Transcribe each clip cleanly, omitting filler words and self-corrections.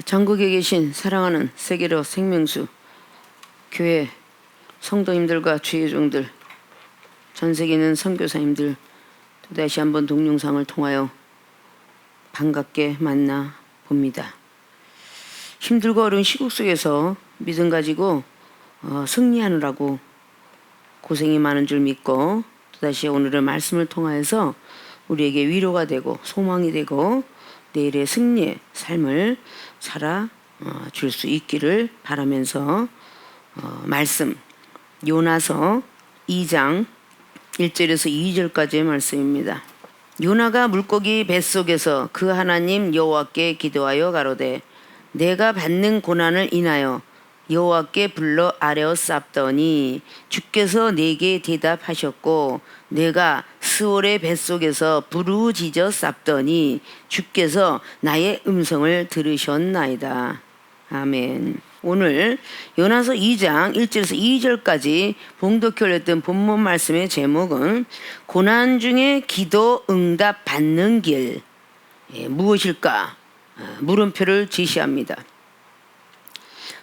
전국에 계신 사랑하는 세계로 생명수 교회 성도님들과 주의 종들, 전 세계에 있는 선교사님들 또다시 한번 동영상을 통하여 반갑게 만나 봅니다. 힘들고 어려운 시국 속에서 믿음 가지고 승리하느라고 고생이 많은 줄 믿고 또다시 오늘의 말씀을 통하여서 우리에게 위로가 되고 소망이 되고 내일의 승리의 삶을 살아 줄 수 있기를 바라면서 말씀 요나서 2장 1절에서 2절까지의 말씀입니다. 요나가 물고기 뱃속에서 그 하나님 여호와께 기도하여 가로되 내가 받는 고난을 인하여 여호와께 불러 아뢰었사옵더니 주께서 내게 대답하셨고 내가 스올의 뱃속에서 부르짖었사옵더니 주께서 나의 음성을 들으셨나이다. 아멘. 오늘 요나서 2장 1절에서 2절까지 봉독해 올렸던 본문 말씀의 제목은 고난 중에 기도 응답 받는 길 무엇일까? 물음표를 제시합니다.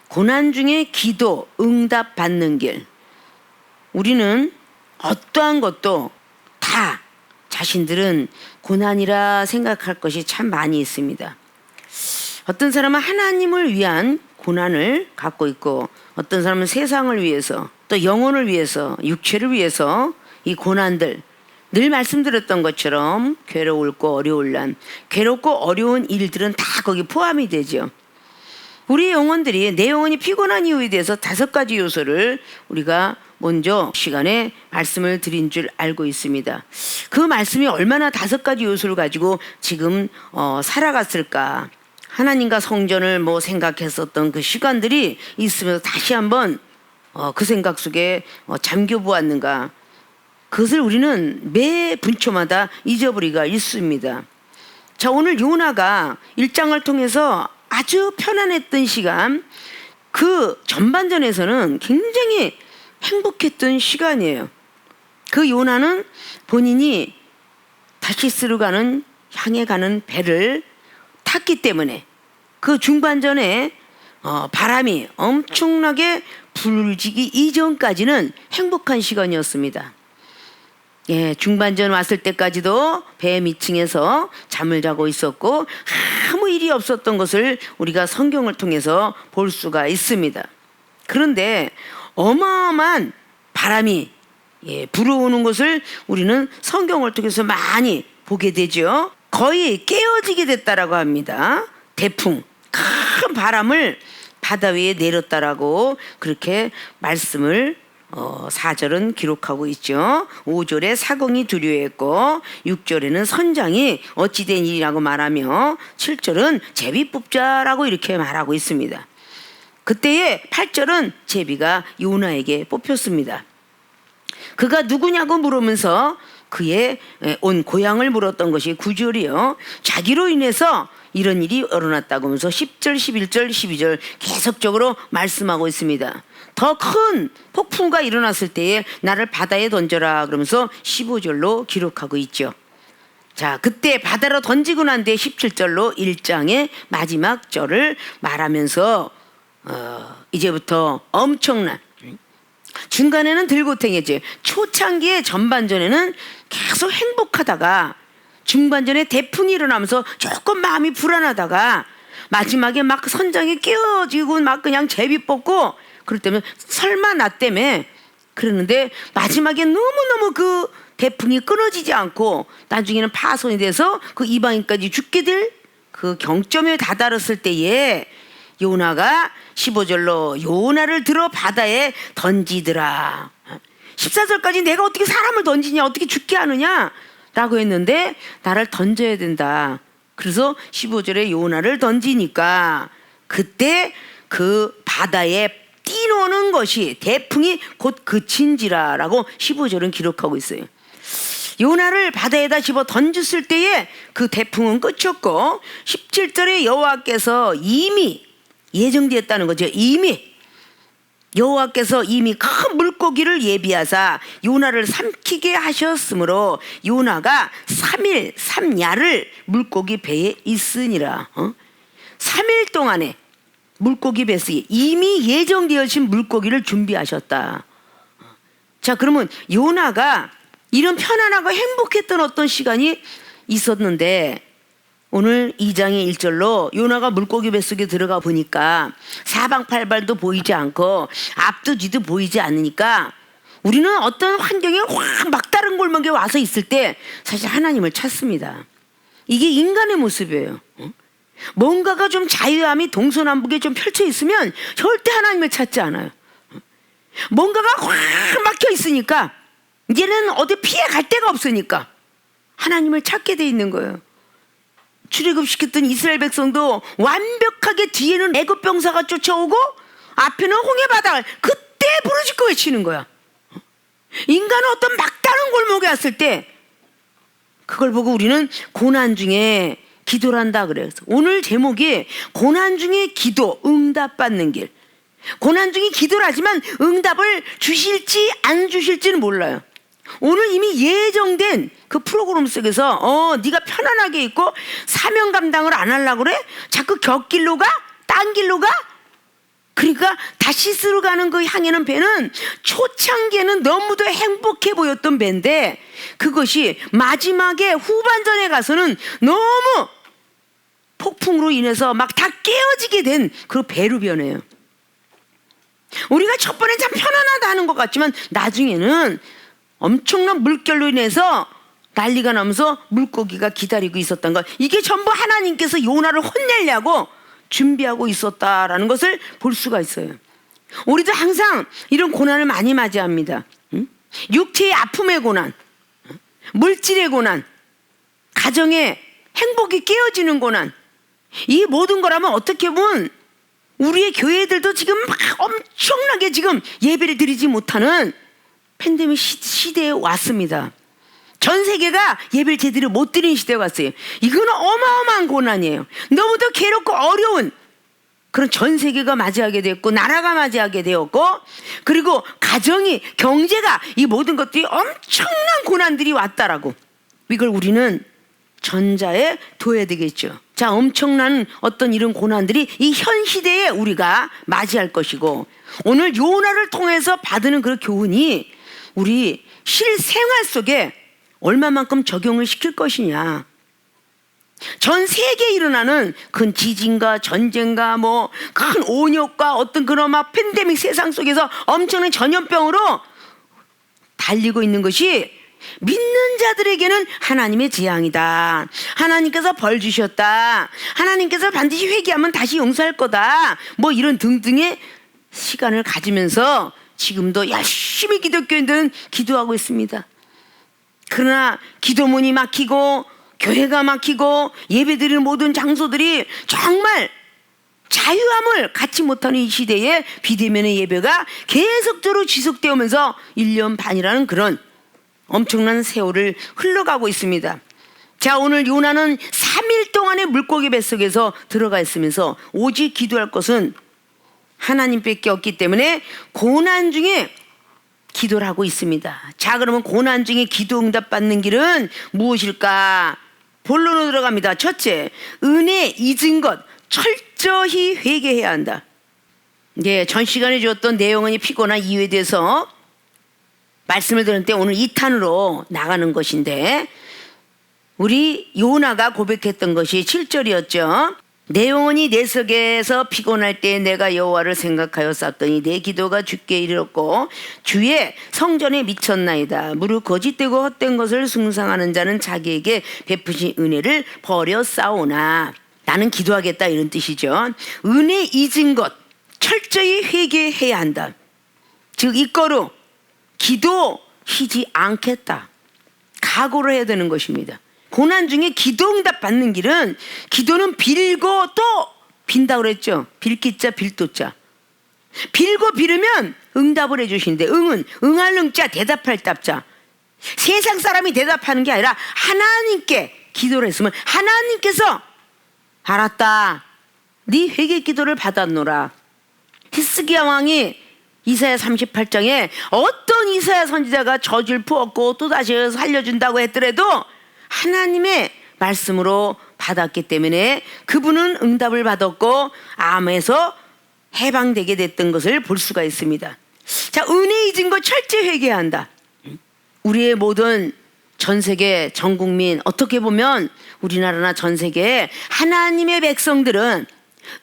고난 중에 기도 응답 받는 길. 우리는 어떠한 것도 다 자신들은 고난이라 생각할 것이 참 많이 있습니다. 어떤 사람은 하나님을 위한 고난을 갖고 있고 어떤 사람은 세상을 위해서 또 영혼을 위해서 육체를 위해서 이 고난들 늘 말씀드렸던 것처럼 괴로울고 어려울 난 괴롭고 어려운 일들은 다 거기 포함이 되죠. 우리 영혼들이 내 영혼이 피곤한 이유에 대해서 5가지 요소를 우리가 먼저 시간에 말씀을 드린 줄 알고 있습니다. 그 말씀이 얼마나 5가지 요소를 가지고 지금 살아갔을까. 하나님과 성전을 생각했었던 그 시간들이 있으면서 다시 한번 그 생각 속에 잠겨 보았는가. 그것을 우리는 매 분초마다 잊어버리기가 있습니다. 자, 오늘 요나가 1장을 통해서 아주 편안했던 시간, 그 전반전에서는 굉장히 행복했던 시간이에요. 그 요나는 본인이 다시스로 향해 가는 배를 탔기 때문에 그 중반전에 바람이 엄청나게 불지기 이전까지는 행복한 시간이었습니다. 예, 중반전 왔을 때까지도 배 밑층에서 잠을 자고 있었고 아무 일이 없었던 것을 우리가 성경을 통해서 볼 수가 있습니다. 그런데 어마어마한 바람이 불어오는 것을 우리는 성경을 통해서 많이 보게 되죠. 거의 깨어지게 됐다라고 합니다. 대풍, 큰 바람을 바다 위에 내렸다라고 그렇게 말씀을 4절은 기록하고 있죠. 5절에 사공이 두려워했고 6절에는 선장이 어찌된 일이라고 말하며 7절은 제비 뽑자라고 이렇게 말하고 있습니다. 그때의 8절은 제비가 요나에게 뽑혔습니다. 그가 누구냐고 물으면서 그의 온 고향을 물었던 것이 9절이요. 자기로 인해서 이런 일이 일어났다고 하면서 10절, 11절, 12절 계속적으로 말씀하고 있습니다. 더 큰 폭풍과 일어났을 때에 나를 바다에 던져라 그러면서 15절로 기록하고 있죠. 자, 그때 바다로 던지고 난 뒤에 17절로 1장의 마지막 절을 말하면서 이제부터 엄청난 중간에는 들고탱이지 초창기의 전반전에는 계속 행복하다가 중반전에 대풍이 일어나면서 조금 마음이 불안하다가 마지막에 막 선장이 끼어지고 막 그냥 제비 뽑고 그럴 때면 설마 나 때문에 그러는데 마지막에 너무너무 그 대풍이 끊어지지 않고 나중에는 파손이 돼서 그 이방인까지 죽게 될 그 경점에 다다랐을 때에 요나가 15절로 요나를 들어 바다에 던지더라. 14절까지 내가 어떻게 사람을 던지냐 어떻게 죽게 하느냐 라고 했는데 나를 던져야 된다. 그래서 15절에 요나를 던지니까 그때 그 바다에 뛰노는 것이 대풍이 곧 그친지라 라고 15절은 기록하고 있어요. 요나를 바다에다 집어 던졌을 때에 그 대풍은 끝이었고 17절에 여호와께서 이미 예정되었다는 거죠. 이미 여호와께서 이미 큰 물고기를 예비하사 요나를 삼키게 하셨으므로 요나가 3일 3야를 물고기 배에 있으니라. 3일 동안에 물고기 뱃속에 이미 예정되어진 물고기를 준비하셨다. 자, 그러면 요나가 이런 편안하고 행복했던 어떤 시간이 있었는데 오늘 2장의 1절로 요나가 물고기 뱃속에 들어가 보니까 사방팔발도 보이지 않고 앞도 뒤도 보이지 않으니까 우리는 어떤 환경에 확 막다른 골목에 와서 있을 때 사실 하나님을 찾습니다. 이게 인간의 모습이에요. 뭔가가 좀 자유함이 동서남북에 좀 펼쳐 있으면 절대 하나님을 찾지 않아요. 뭔가가 확 막혀 있으니까 이제는 어디 피해 갈 데가 없으니까 하나님을 찾게 돼 있는 거예요. 출애굽시켰던 이스라엘 백성도 완벽하게 뒤에는 애굽 병사가 쫓아오고 앞에는 홍해 바다를 그때 부르짖고 외치는 거야. 인간은 어떤 막다른 골목에 왔을 때 그걸 보고 우리는 고난 중에 기도를 한다 그래요. 오늘 제목이 고난 중에 기도, 응답받는 길. 고난 중에 기도를 하지만 응답을 주실지 안 주실지는 몰라요. 오늘 이미 예정된 그 프로그램 속에서 네가 편안하게 있고 사명 감당을 안 하려고 그래? 자꾸 곁길로 가? 딴 길로 가? 그러니까 다시스로 가는 그 향해는 배는 초창기에는 너무도 행복해 보였던 배인데 그것이 마지막에 후반전에 가서는 너무 폭풍으로 인해서 막 다 깨어지게 된 그 배로 변해요. 우리가 첫 번엔 참 편안하다 하는 것 같지만 나중에는 엄청난 물결로 인해서 난리가 나면서 물고기가 기다리고 있었던 것, 이게 전부 하나님께서 요나를 혼내려고 준비하고 있었다라는 것을 볼 수가 있어요. 우리도 항상 이런 고난을 많이 맞이합니다. 육체의 아픔의 고난, 물질의 고난, 가정의 행복이 깨어지는 고난, 이 모든 거라면 어떻게 보면 우리의 교회들도 지금 막 엄청나게 지금 예배를 드리지 못하는 팬데믹 시대에 왔습니다. 전 세계가 예배를 제대로 못 드리는 시대에 왔어요. 이건 어마어마한 고난이에요. 너무도 괴롭고 어려운 그런 전 세계가 맞이하게 되었고 나라가 맞이하게 되었고 그리고 가정이 경제가 이 모든 것들이 엄청난 고난들이 왔다라고 이걸 우리는 전자에 둬야 되겠죠. 자, 엄청난 어떤 이런 고난들이 이 현 시대에 우리가 맞이할 것이고 오늘 요나를 통해서 받는 그 교훈이 우리 실생활 속에 얼마만큼 적용을 시킬 것이냐. 전 세계에 일어나는 큰 지진과 전쟁과 뭐 큰 온역과 어떤 그런 막 팬데믹 세상 속에서 엄청난 전염병으로 달리고 있는 것이 믿는 자들에게는 하나님의 재앙이다. 하나님께서 벌 주셨다. 하나님께서 반드시 회개하면 다시 용서할 거다. 뭐 이런 등등의 시간을 가지면서 지금도 열심히 기독교인들은 기도하고 있습니다. 그러나 기도문이 막히고 교회가 막히고 예배드리는 모든 장소들이 정말 자유함을 갖지 못하는 이 시대에 비대면의 예배가 계속적으로 지속되어 오면서 1년 반이라는 그런 엄청난 세월을 흘러가고 있습니다. 자, 오늘 요나는 3일 동안의 물고기 뱃속에서 들어가 있으면서 오직 기도할 것은 하나님밖에 없기 때문에 고난 중에 기도를 하고 있습니다. 자, 그러면 고난 중에 기도 응답 받는 길은 무엇일까? 본론으로 들어갑니다. 첫째, 은혜 잊은 것 철저히 회개해야 한다. 네, 전 시간에 주었던 내용은 피곤한 이유에 대해서 말씀을 들었는데 오늘 2탄으로 나가는 것인데 우리 요나가 고백했던 것이 7절이었죠. 내용은 내 속에서 피곤할 때 내가 여호와를 생각하여 쌌더니 내 기도가 주께 이르렀고 주의 성전에 미쳤나이다. 무릇 거짓되고 헛된 것을 숭상하는 자는 자기에게 베푸신 은혜를 버려 싸우나. 나는 기도하겠다 이런 뜻이죠. 은혜 잊은 것 철저히 회개해야 한다. 즉 이거로 기도하지 않겠다. 각오를 해야 되는 것입니다. 고난 중에 기도 응답 받는 길은 기도는 빌고 또 빈다 그랬죠. 빌기자 빌도자. 빌고 빌으면 응답을 해주시는데 응은 응할 응자 대답할 답자. 세상 사람이 대답하는 게 아니라 하나님께 기도를 했으면 하나님께서 알았다. 네 회개 기도를 받았노라. 히스기야 왕이 이사야 38장에 어떤 이사야 선지자가 젖을 부었고 또다시 살려준다고 했더라도 하나님의 말씀으로 받았기 때문에 그분은 응답을 받았고 암에서 해방되게 됐던 것을 볼 수가 있습니다. 자, 은혜 잊은 거 철저히 회개해야 한다. 우리의 모든 전 세계 전 국민, 어떻게 보면 우리나라나 전 세계에 하나님의 백성들은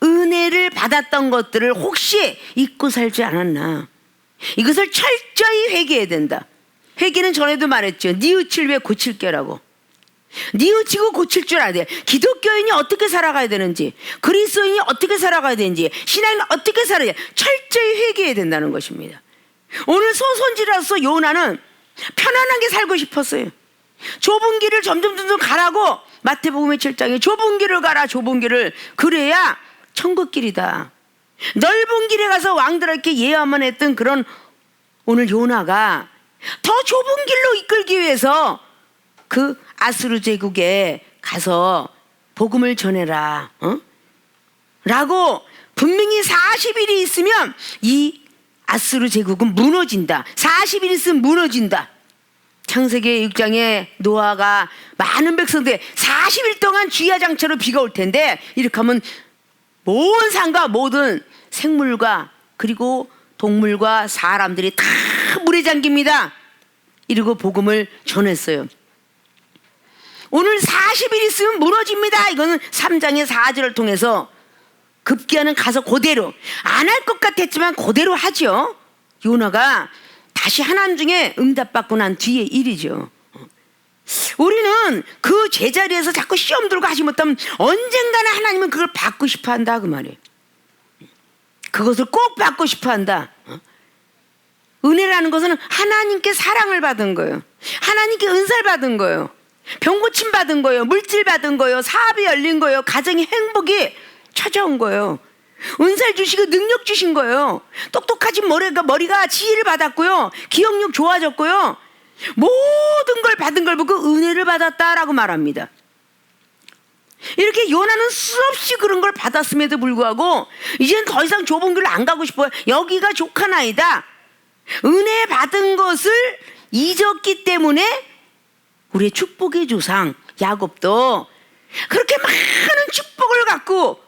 은혜를 받았던 것들을 혹시 잊고 살지 않았나. 이것을 철저히 회개해야 된다. 회개는 전에도 말했죠. 뉘우칠 왜 고칠게라고. 뉘우치고 고칠 줄 알아야 돼. 기독교인이 어떻게 살아가야 되는지, 그리스도인이 어떻게 살아가야 되는지, 신앙인은 어떻게 살아야 돼. 철저히 회개해야 된다는 것입니다. 오늘 소손지라서 요나는 편안하게 살고 싶었어요. 좁은 길을 점점 가라고 마태복음의 7장에 좁은 길을 가라, 좁은 길을. 그래야 천국길이다. 넓은 길에 가서 왕들에게 예언만 했던 그런 오늘 요나가 더 좁은 길로 이끌기 위해서 그 아수르 제국에 가서 복음을 전해라, 라고 분명히 40일이 있으면 이 아수르 제국은 무너진다. 40일 있으면 무너진다. 창세기 6장에 노아가 많은 백성들 40일 동안 주야장차로 비가 올 텐데 이렇게 하면 모든 산과 모든 생물과 그리고 동물과 사람들이 다 물에 잠깁니다. 이러고 복음을 전했어요. 오늘 40일 있으면 무너집니다. 이거는 3장의 4절을 통해서 급기야는 가서 그대로 안 할 것 같았지만 그대로 하죠. 요나가 다시 하나님 중에 응답받고 난 뒤의 일이죠. 우리는 그 제자리에서 자꾸 시험 들고 하지 못하면 언젠가는 하나님은 그걸 받고 싶어 한다 그 말이에요. 그것을 꼭 받고 싶어 한다. 은혜라는 것은 하나님께 사랑을 받은 거예요. 하나님께 은사를 받은 거예요. 병 고침 받은 거예요. 물질 받은 거예요. 사업이 열린 거예요. 가정의 행복이 찾아온 거예요. 은사를 주시고 능력 주신 거예요. 똑똑하진 머리가 지혜를 받았고요. 기억력 좋아졌고요. 모든 걸 받은 걸 보고 은혜를 받았다라고 말합니다. 이렇게 요나는 수없이 그런 걸 받았음에도 불구하고 이제는 더 이상 좁은 길로 안 가고 싶어요. 여기가 족하나이다. 은혜 받은 것을 잊었기 때문에 우리의 축복의 조상 야곱도 그렇게 많은 축복을 갖고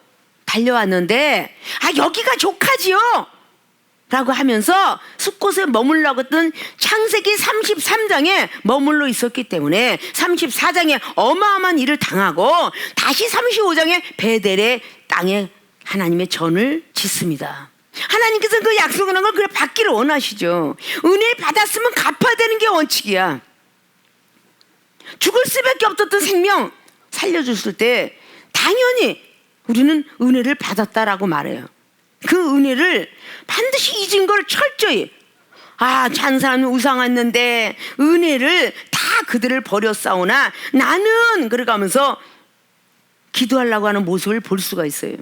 달려왔는데 여기가 족하지요 라고 하면서 숲곳에 머물라고 했던 창세기 33장에 머물러 있었기 때문에 34장에 어마어마한 일을 당하고 다시 35장에 베델의 땅에 하나님의 전을 짓습니다. 하나님께서는 그 약속을 한 걸 그래 받기를 원하시죠. 은혜를 받았으면 갚아야 되는 게 원칙이야. 죽을 수밖에 없었던 생명 살려줬을 때 당연히 우리는 은혜를 받았다라고 말해요. 그 은혜를 반드시 잊은 걸 철저히 찬사는 우상했는데 은혜를 다 그들을 버렸사오나 나는 그러가면서 기도하려고 하는 모습을 볼 수가 있어요.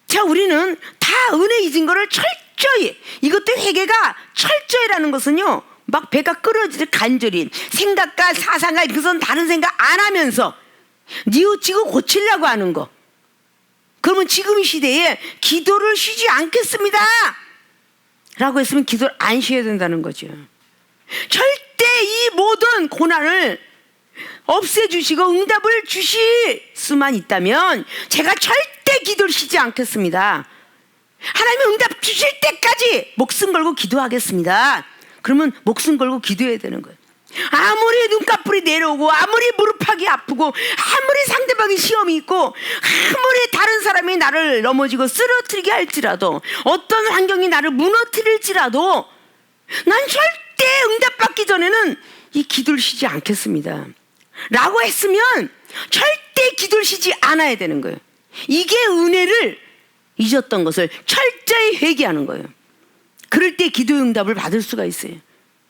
자, 우리는 다 은혜 잊은 거를 철저히, 이것도 회개가 철저히라는 것은요 막 배가 끓어지듯 간절히 생각과 사상과 그것은 다른 생각 안 하면서 뉘우치고 고치려고 하는 거. 그러면 지금 이 시대에 기도를 쉬지 않겠습니다 라고 했으면 기도를 안 쉬어야 된다는 거죠. 절대 이 모든 고난을 없애주시고 응답을 주실 수만 있다면 제가 절대 기도를 쉬지 않겠습니다. 하나님이 응답 주실 때까지 목숨 걸고 기도하겠습니다. 그러면 목숨 걸고 기도해야 되는 거예요. 아무리 눈꺼풀이 내려오고 아무리 무릎팍이 아프고 아무리 상대방이 시험이 있고 아무리 다른 사람이 나를 넘어지고 쓰러뜨리게 할지라도 어떤 환경이 나를 무너뜨릴지라도 난 절대 응답받기 전에는 이 기도를 쉬지 않겠습니다 라고 했으면 절대 기도를 쉬지 않아야 되는 거예요. 이게 은혜를 잊었던 것을 철저히 회개하는 거예요. 그럴 때 기도 응답을 받을 수가 있어요.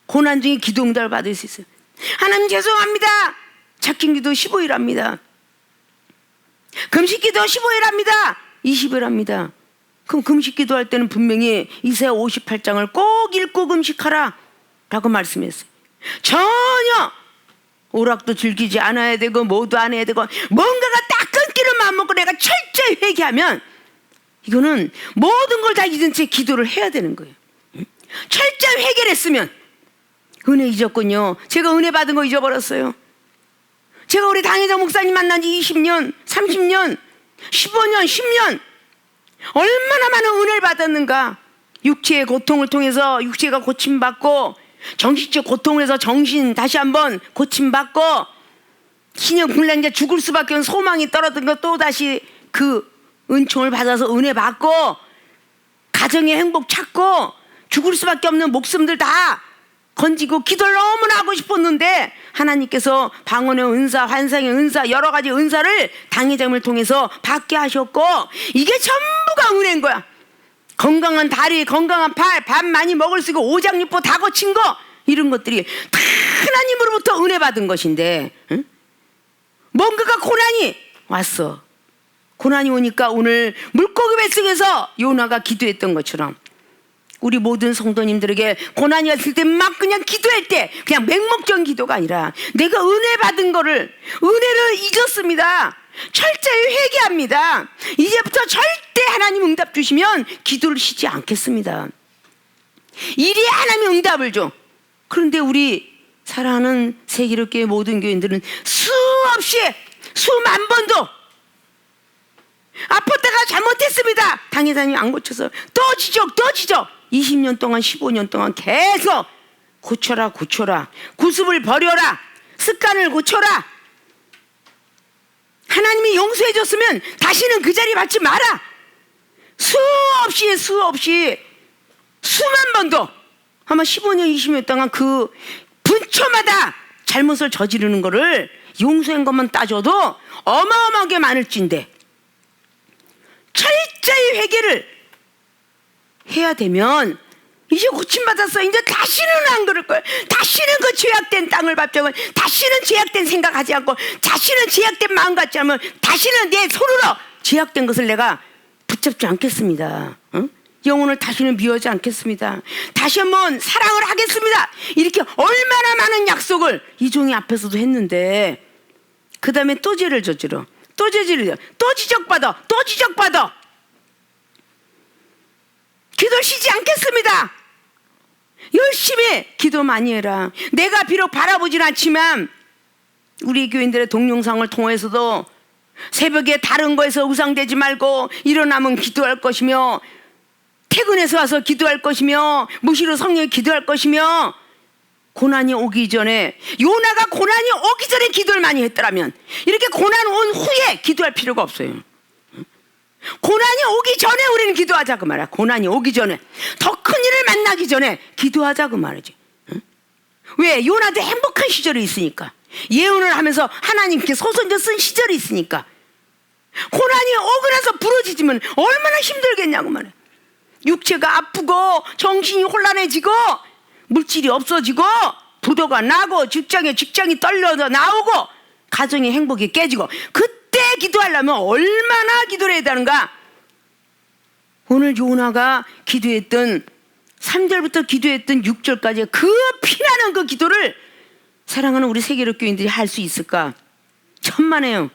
고난 중에 기도 응답을 받을 수 있어요. 하나님 죄송합니다. 작긴 기도 15일 합니다. 금식 기도 15일 합니다. 20일 합니다. 그럼 금식 기도할 때는 분명히 이사야 58장을 꼭 읽고 금식하라 라고 말씀했어요. 전혀 오락도 즐기지 않아야 되고 뭐도 안 해야 되고 뭔가가 딱 끊기는 마음 먹고 내가 철저히 회개하면 이거는 모든 걸 다 잊은 채 기도를 해야 되는 거예요. 철저히 회개를 했으면 은혜 잊었군요. 제가 은혜 받은 거 잊어버렸어요. 제가 우리 당회장 목사님 만난 지 20년, 30년, 15년, 10년 얼마나 많은 은혜를 받았는가. 육체의 고통을 통해서 육체가 고침받고, 정신적 고통을 해서 정신 다시 한번 고침받고, 신형 불량자 죽을 수밖에 없는 소망이 떨어진 것 또다시 그 은총을 받아서 은혜 받고, 가정의 행복 찾고, 죽을 수밖에 없는 목숨들 다 건지고 기도를 너무나 하고 싶었는데 하나님께서 방언의 은사, 환상의 은사, 여러 가지 은사를 당회장을 통해서 받게 하셨고, 이게 전부가 은혜인 거야. 건강한 다리, 건강한 팔, 밥 많이 먹을 수 있고 오장육부 다 고친 거, 이런 것들이 다 하나님으로부터 은혜 받은 것인데, 응? 뭔가가 고난이 왔어. 고난이 오니까 오늘 물고기 뱃속에서 요나가 기도했던 것처럼 우리 모든 성도님들에게 고난이 왔을 때 막 그냥 기도할 때 그냥 맹목적인 기도가 아니라 내가 은혜 받은 거를, 은혜를 잊었습니다. 철저히 회개합니다. 이제부터 절대 하나님 응답 주시면 기도를 쉬지 않겠습니다. 이리 하나님 응답을 줘. 그런데 우리 사랑하는 세기롭교회 모든 교인들은 수없이 수만 번도 아팠다가 잘못했습니다. 당회장님이 안 고쳐서 또 지적, 또 지적. 20년 동안 15년 동안 계속 고쳐라, 고쳐라, 구습을 버려라, 습관을 고쳐라. 하나님이 용서해 줬으면 다시는 그 자리 받지 마라. 수없이 수만 번도, 아마 15년 20년 동안 그 분초마다 잘못을 저지르는 거를 용서한 것만 따져도 어마어마하게 많을진데, 철저히 회개를 해야 되면 이제 고침받았어. 이제 다시는 안 그럴 거야. 다시는 그 죄악된 땅을 밟자고, 다시는 죄악된 생각하지 않고, 다시는 죄악된 마음 갖지 않으면 다시는 내 손으로 죄악된 것을 내가 붙잡지 않겠습니다. 응? 영혼을 다시는 미워하지 않겠습니다. 다시 한번 사랑을 하겠습니다. 이렇게 얼마나 많은 약속을 이 종이 앞에서도 했는데, 그 다음에 또 죄를 저지러, 또 죄를, 또 지적받아, 또 지적받아. 기도 쉬지 않겠습니다. 열심히 기도 많이 해라. 내가 비록 바라보진 않지만 우리 교인들의 동영상을 통해서도 새벽에 다른 거에서 우상되지 말고 일어나면 기도할 것이며, 퇴근해서 와서 기도할 것이며, 무시로 성령에 기도할 것이며, 고난이 오기 전에, 요나가 고난이 오기 전에 기도를 많이 했더라면 이렇게 고난 온 후에 기도할 필요가 없어요. 고난이 오기 전에 우리는 기도하자 그 말이야. 고난이 오기 전에, 더 큰 일을 만나기 전에 기도하자 그 말이지. 응? 왜? 요나도 행복한 시절이 있으니까, 예언을 하면서 하나님께 소선져 쓴 시절이 있으니까. 고난이 오고 나서 부러지지면 얼마나 힘들겠냐고 말이야. 육체가 아프고 정신이 혼란해지고 물질이 없어지고 부도가 나고 직장이 떨려져 나오고 가정의 행복이 깨지고, 그때 기도하려면 얼마나 기도를 해야 되는가. 오늘 요나가 기도했던 3절부터 기도했던 6절까지 그 피나는 그 기도를 사랑하는 우리 세계로 교인들이 할 수 있을까? 천만에요.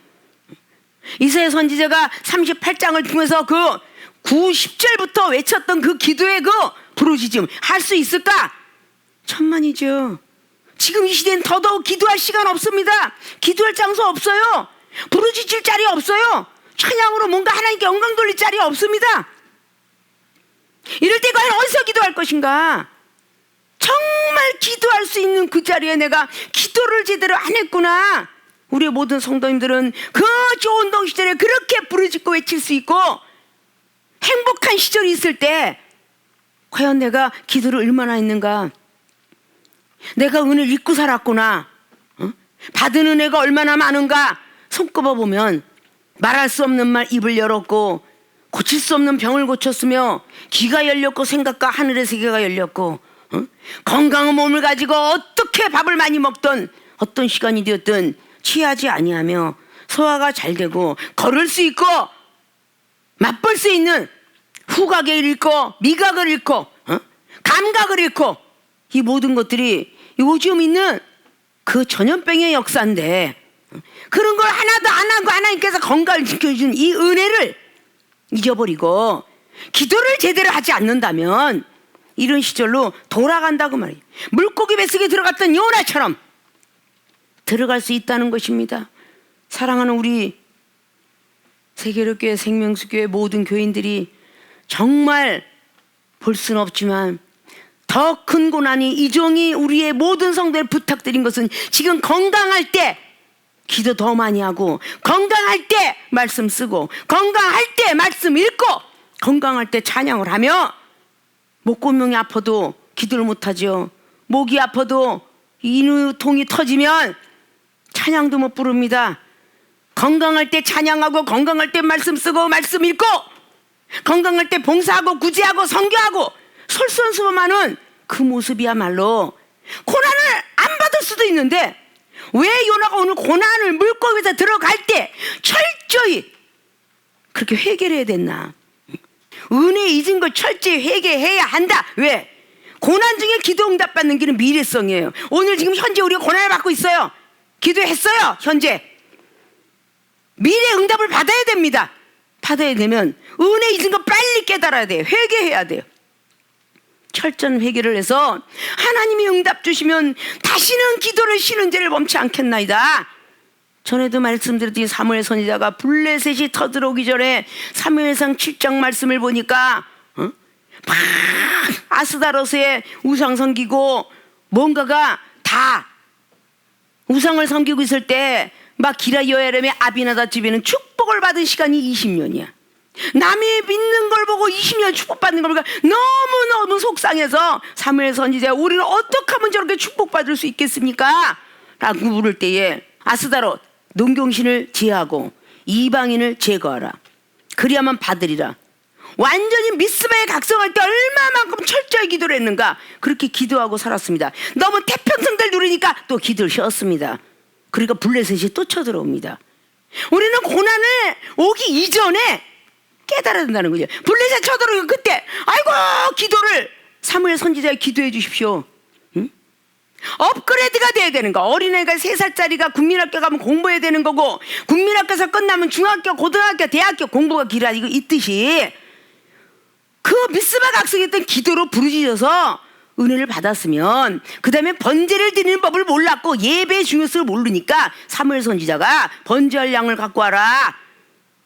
이사야 선지자가 38장을 통해서 그 9, 10절부터 외쳤던 그 기도의 그 부르짖음 할 수 있을까? 천만이죠. 지금 이 시대는 더더욱 기도할 시간 없습니다. 기도할 장소 없어요. 부르짖을 자리 없어요. 찬양으로 뭔가 하나님께 영광 돌릴 자리 없습니다. 이럴 때 과연 어디서 기도할 것인가? 정말 기도할 수 있는 그 자리에 내가 기도를 제대로 안 했구나. 우리 모든 성도님들은 그 좋은 동 시절에 그렇게 부르짖고 외칠 수 있고, 행복한 시절이 있을 때 과연 내가 기도를 얼마나 했는가? 내가 은혜를 잊고 살았구나. 받은 은혜가 얼마나 많은가? 손꼽아 보면 말할 수 없는 말 입을 열었고, 고칠 수 없는 병을 고쳤으며, 귀가 열렸고 생각과 하늘의 세계가 열렸고, 건강한 몸을 가지고 어떻게 밥을 많이 먹던 어떤 시간이 되었든 취하지 아니하며 소화가 잘 되고, 걸을 수 있고 맛볼 수 있는 후각을 잃고 미각을 잃고 감각을 잃고, 이 모든 것들이 요즘 있는 그 전염병의 역사인데, 그런 걸 하나도 안 하고 하나님께서 건강을 지켜준 이 은혜를 잊어버리고 기도를 제대로 하지 않는다면 이런 시절로 돌아간다고 말이에요. 물고기 뱃속에 들어갔던 요나처럼 들어갈 수 있다는 것입니다. 사랑하는 우리 세계력교회 생명수교회 모든 교인들이 정말 볼 수는 없지만 더 큰 고난이 이 종이 우리의 모든 성도를 부탁드린 것은 지금 건강할 때 기도 더 많이 하고, 건강할 때 말씀 쓰고, 건강할 때 말씀 읽고, 건강할 때 찬양을 하며, 목구멍이 아파도 기도를 못하죠. 목이 아파도 인후통이 터지면 찬양도 못 부릅니다. 건강할 때 찬양하고, 건강할 때 말씀 쓰고 말씀 읽고, 건강할 때 봉사하고 구제하고 선교하고 솔선수범하는 그 모습이야말로 고난을 안 받을 수도 있는데, 왜 요나가 오늘 고난을 물고기에서 들어갈 때 철저히 그렇게 회개를 해야 됐나? 은혜 잊은 걸 철저히 회개해야 한다. 왜? 고난 중에 기도 응답 받는 길은 미래성이에요. 오늘 지금 현재 우리가 고난을 받고 있어요. 기도했어요. 현재 미래 응답을 받아야 됩니다. 받아야 되면 은혜 잊은 거 빨리 깨달아야 돼요. 회개해야 돼요. 철저한 회개를 해서 하나님이 응답 주시면 다시는 기도를 쉬는 죄를 범치 않겠나이다. 전에도 말씀드렸더니 사무엘 선지자가 블레셋이 터들어오기 전에 사무엘상 7장 말씀을 보니까 막 아스다로스의 우상 섬기고 뭔가가 다 우상을 섬기고 있을 때 막 기라 여야렘의 아비나답 집에는 축복을 받은 시간이 20년이야. 남이 믿는 걸 보고 20년 축복받는 걸 보니까 너무너무 속상해서 사무엘 선지자, 우리는 어떻게 하면 저렇게 축복받을 수 있겠습니까? 라고 물을 때에 아스다롯 농경신을 제하고 이방인을 제거하라. 그리야만 받으리라. 완전히 미스바에 각성할 때 얼마만큼 철저히 기도를 했는가. 그렇게 기도하고 살았습니다. 너무 태평성들 누리니까 또 기도를 쉬었습니다. 그러니까 블레셋이 또 쳐들어옵니다. 우리는 고난을 오기 이전에 깨달아야 된다는 거죠. 블레셋 쳐들어오면 그때 아이고 기도를 사무엘 선지자에 기도해 주십시오. 응? 업그레이드가 돼야 되는 거. 어린애가 3살짜리가 국민학교 가면 공부해야 되는 거고, 국민학교에서 끝나면 중학교, 고등학교, 대학교 공부가 길어. 이거 있듯이 그 미스바 각성했던 기도로 부르짖어서 은혜를 받았으면, 그 다음에 번제를 드리는 법을 몰랐고 예배의 중요성을 모르니까 사무엘 선지자가 번제할 양을 갖고 와라.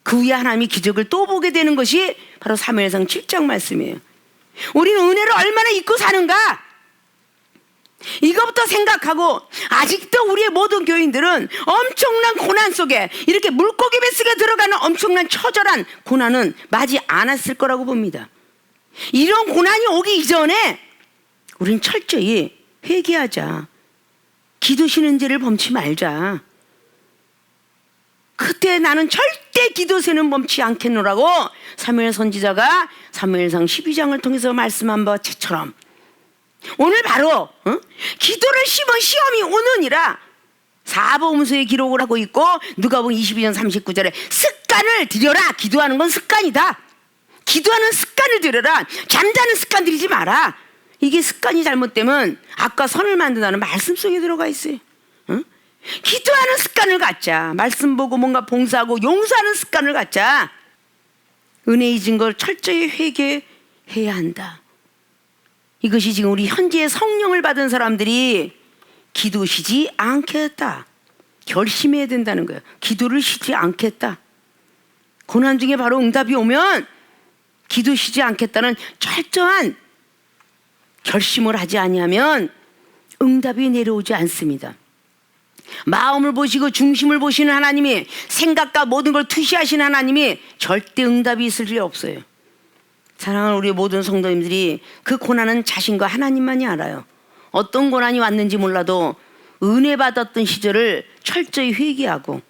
그 후에 하나님이 기적을 또 보게 되는 것이 바로 사무엘상 7장 말씀이에요. 우리는 은혜를 얼마나 잊고 사는가? 이것부터 생각하고, 아직도 우리의 모든 교인들은 엄청난 고난 속에, 이렇게 물고기 뱃속에 들어가는 엄청난 처절한 고난은 맞이 않았을 거라고 봅니다. 이런 고난이 오기 이전에 우린 철저히 회개하자. 기도 쉬는 죄를 범치 말자. 그때 나는 절대 기도새는 범치 않겠노라고 사무엘 선지자가 사무엘상 12장을 통해서 말씀한 것처럼 오늘 바로 기도를 쉬면 시험이 오느니라 사복음서에 기록을 하고 있고, 누가복음 22장 39절에 습관을 들여라. 기도하는 건 습관이다. 기도하는 습관을 들여라. 잠자는 습관 들이지 마라. 이게 습관이 잘못되면 악과 선을 만든다는 말씀 속에 들어가 있어요. 기도하는 습관을 갖자. 말씀 보고 뭔가 봉사하고 용서하는 습관을 갖자. 은혜 잊은 걸 철저히 회개해야 한다. 이것이 지금 우리 현재 성령을 받은 사람들이 기도 쉬지 않겠다. 결심해야 된다는 거예요. 기도를 쉬지 않겠다. 고난 중에 바로 응답이 오면 기도 쉬지 않겠다는 철저한 결심을 하지 아니하면 응답이 내려오지 않습니다. 마음을 보시고 중심을 보시는 하나님이, 생각과 모든 걸 투시하시는 하나님이 절대 응답이 있을 리 없어요. 사랑하는 우리 모든 성도님들이 그 고난은 자신과 하나님만이 알아요. 어떤 고난이 왔는지 몰라도 은혜 받았던 시절을 철저히 회개하고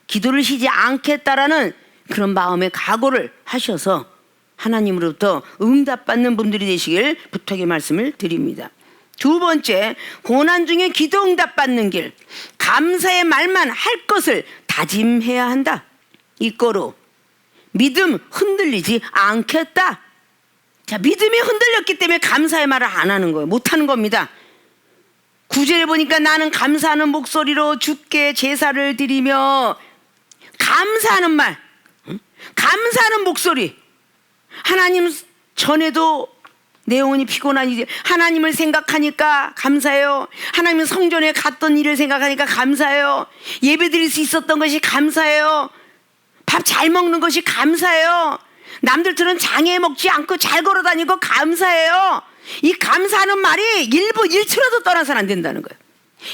기도를 쉬지 않겠다라는 그런 마음의 각오를 하셔서 하나님으로부터 응답받는 분들이 되시길 부탁의 말씀을 드립니다. 두 번째, 고난 중에 기도 응답받는 길, 감사의 말만 할 것을 다짐해야 한다. 이거로 믿음 흔들리지 않겠다. 자, 믿음이 흔들렸기 때문에 감사의 말을 안 하는 거예요. 못 하는 겁니다. 9절에 보니까 나는 감사하는 목소리로 주께 제사를 드리며, 감사하는 말, 감사하는 목소리. 하나님 전에도 내 영혼이 피곤하니 하나님을 생각하니까 감사해요. 하나님 성전에 갔던 일을 생각하니까 감사해요. 예배드릴 수 있었던 것이 감사해요. 밥 잘 먹는 것이 감사해요. 남들처럼 장애 먹지 않고 잘 걸어다니고 감사해요. 이 감사하는 말이 1분 1초라도 떠나서는 안 된다는 거예요.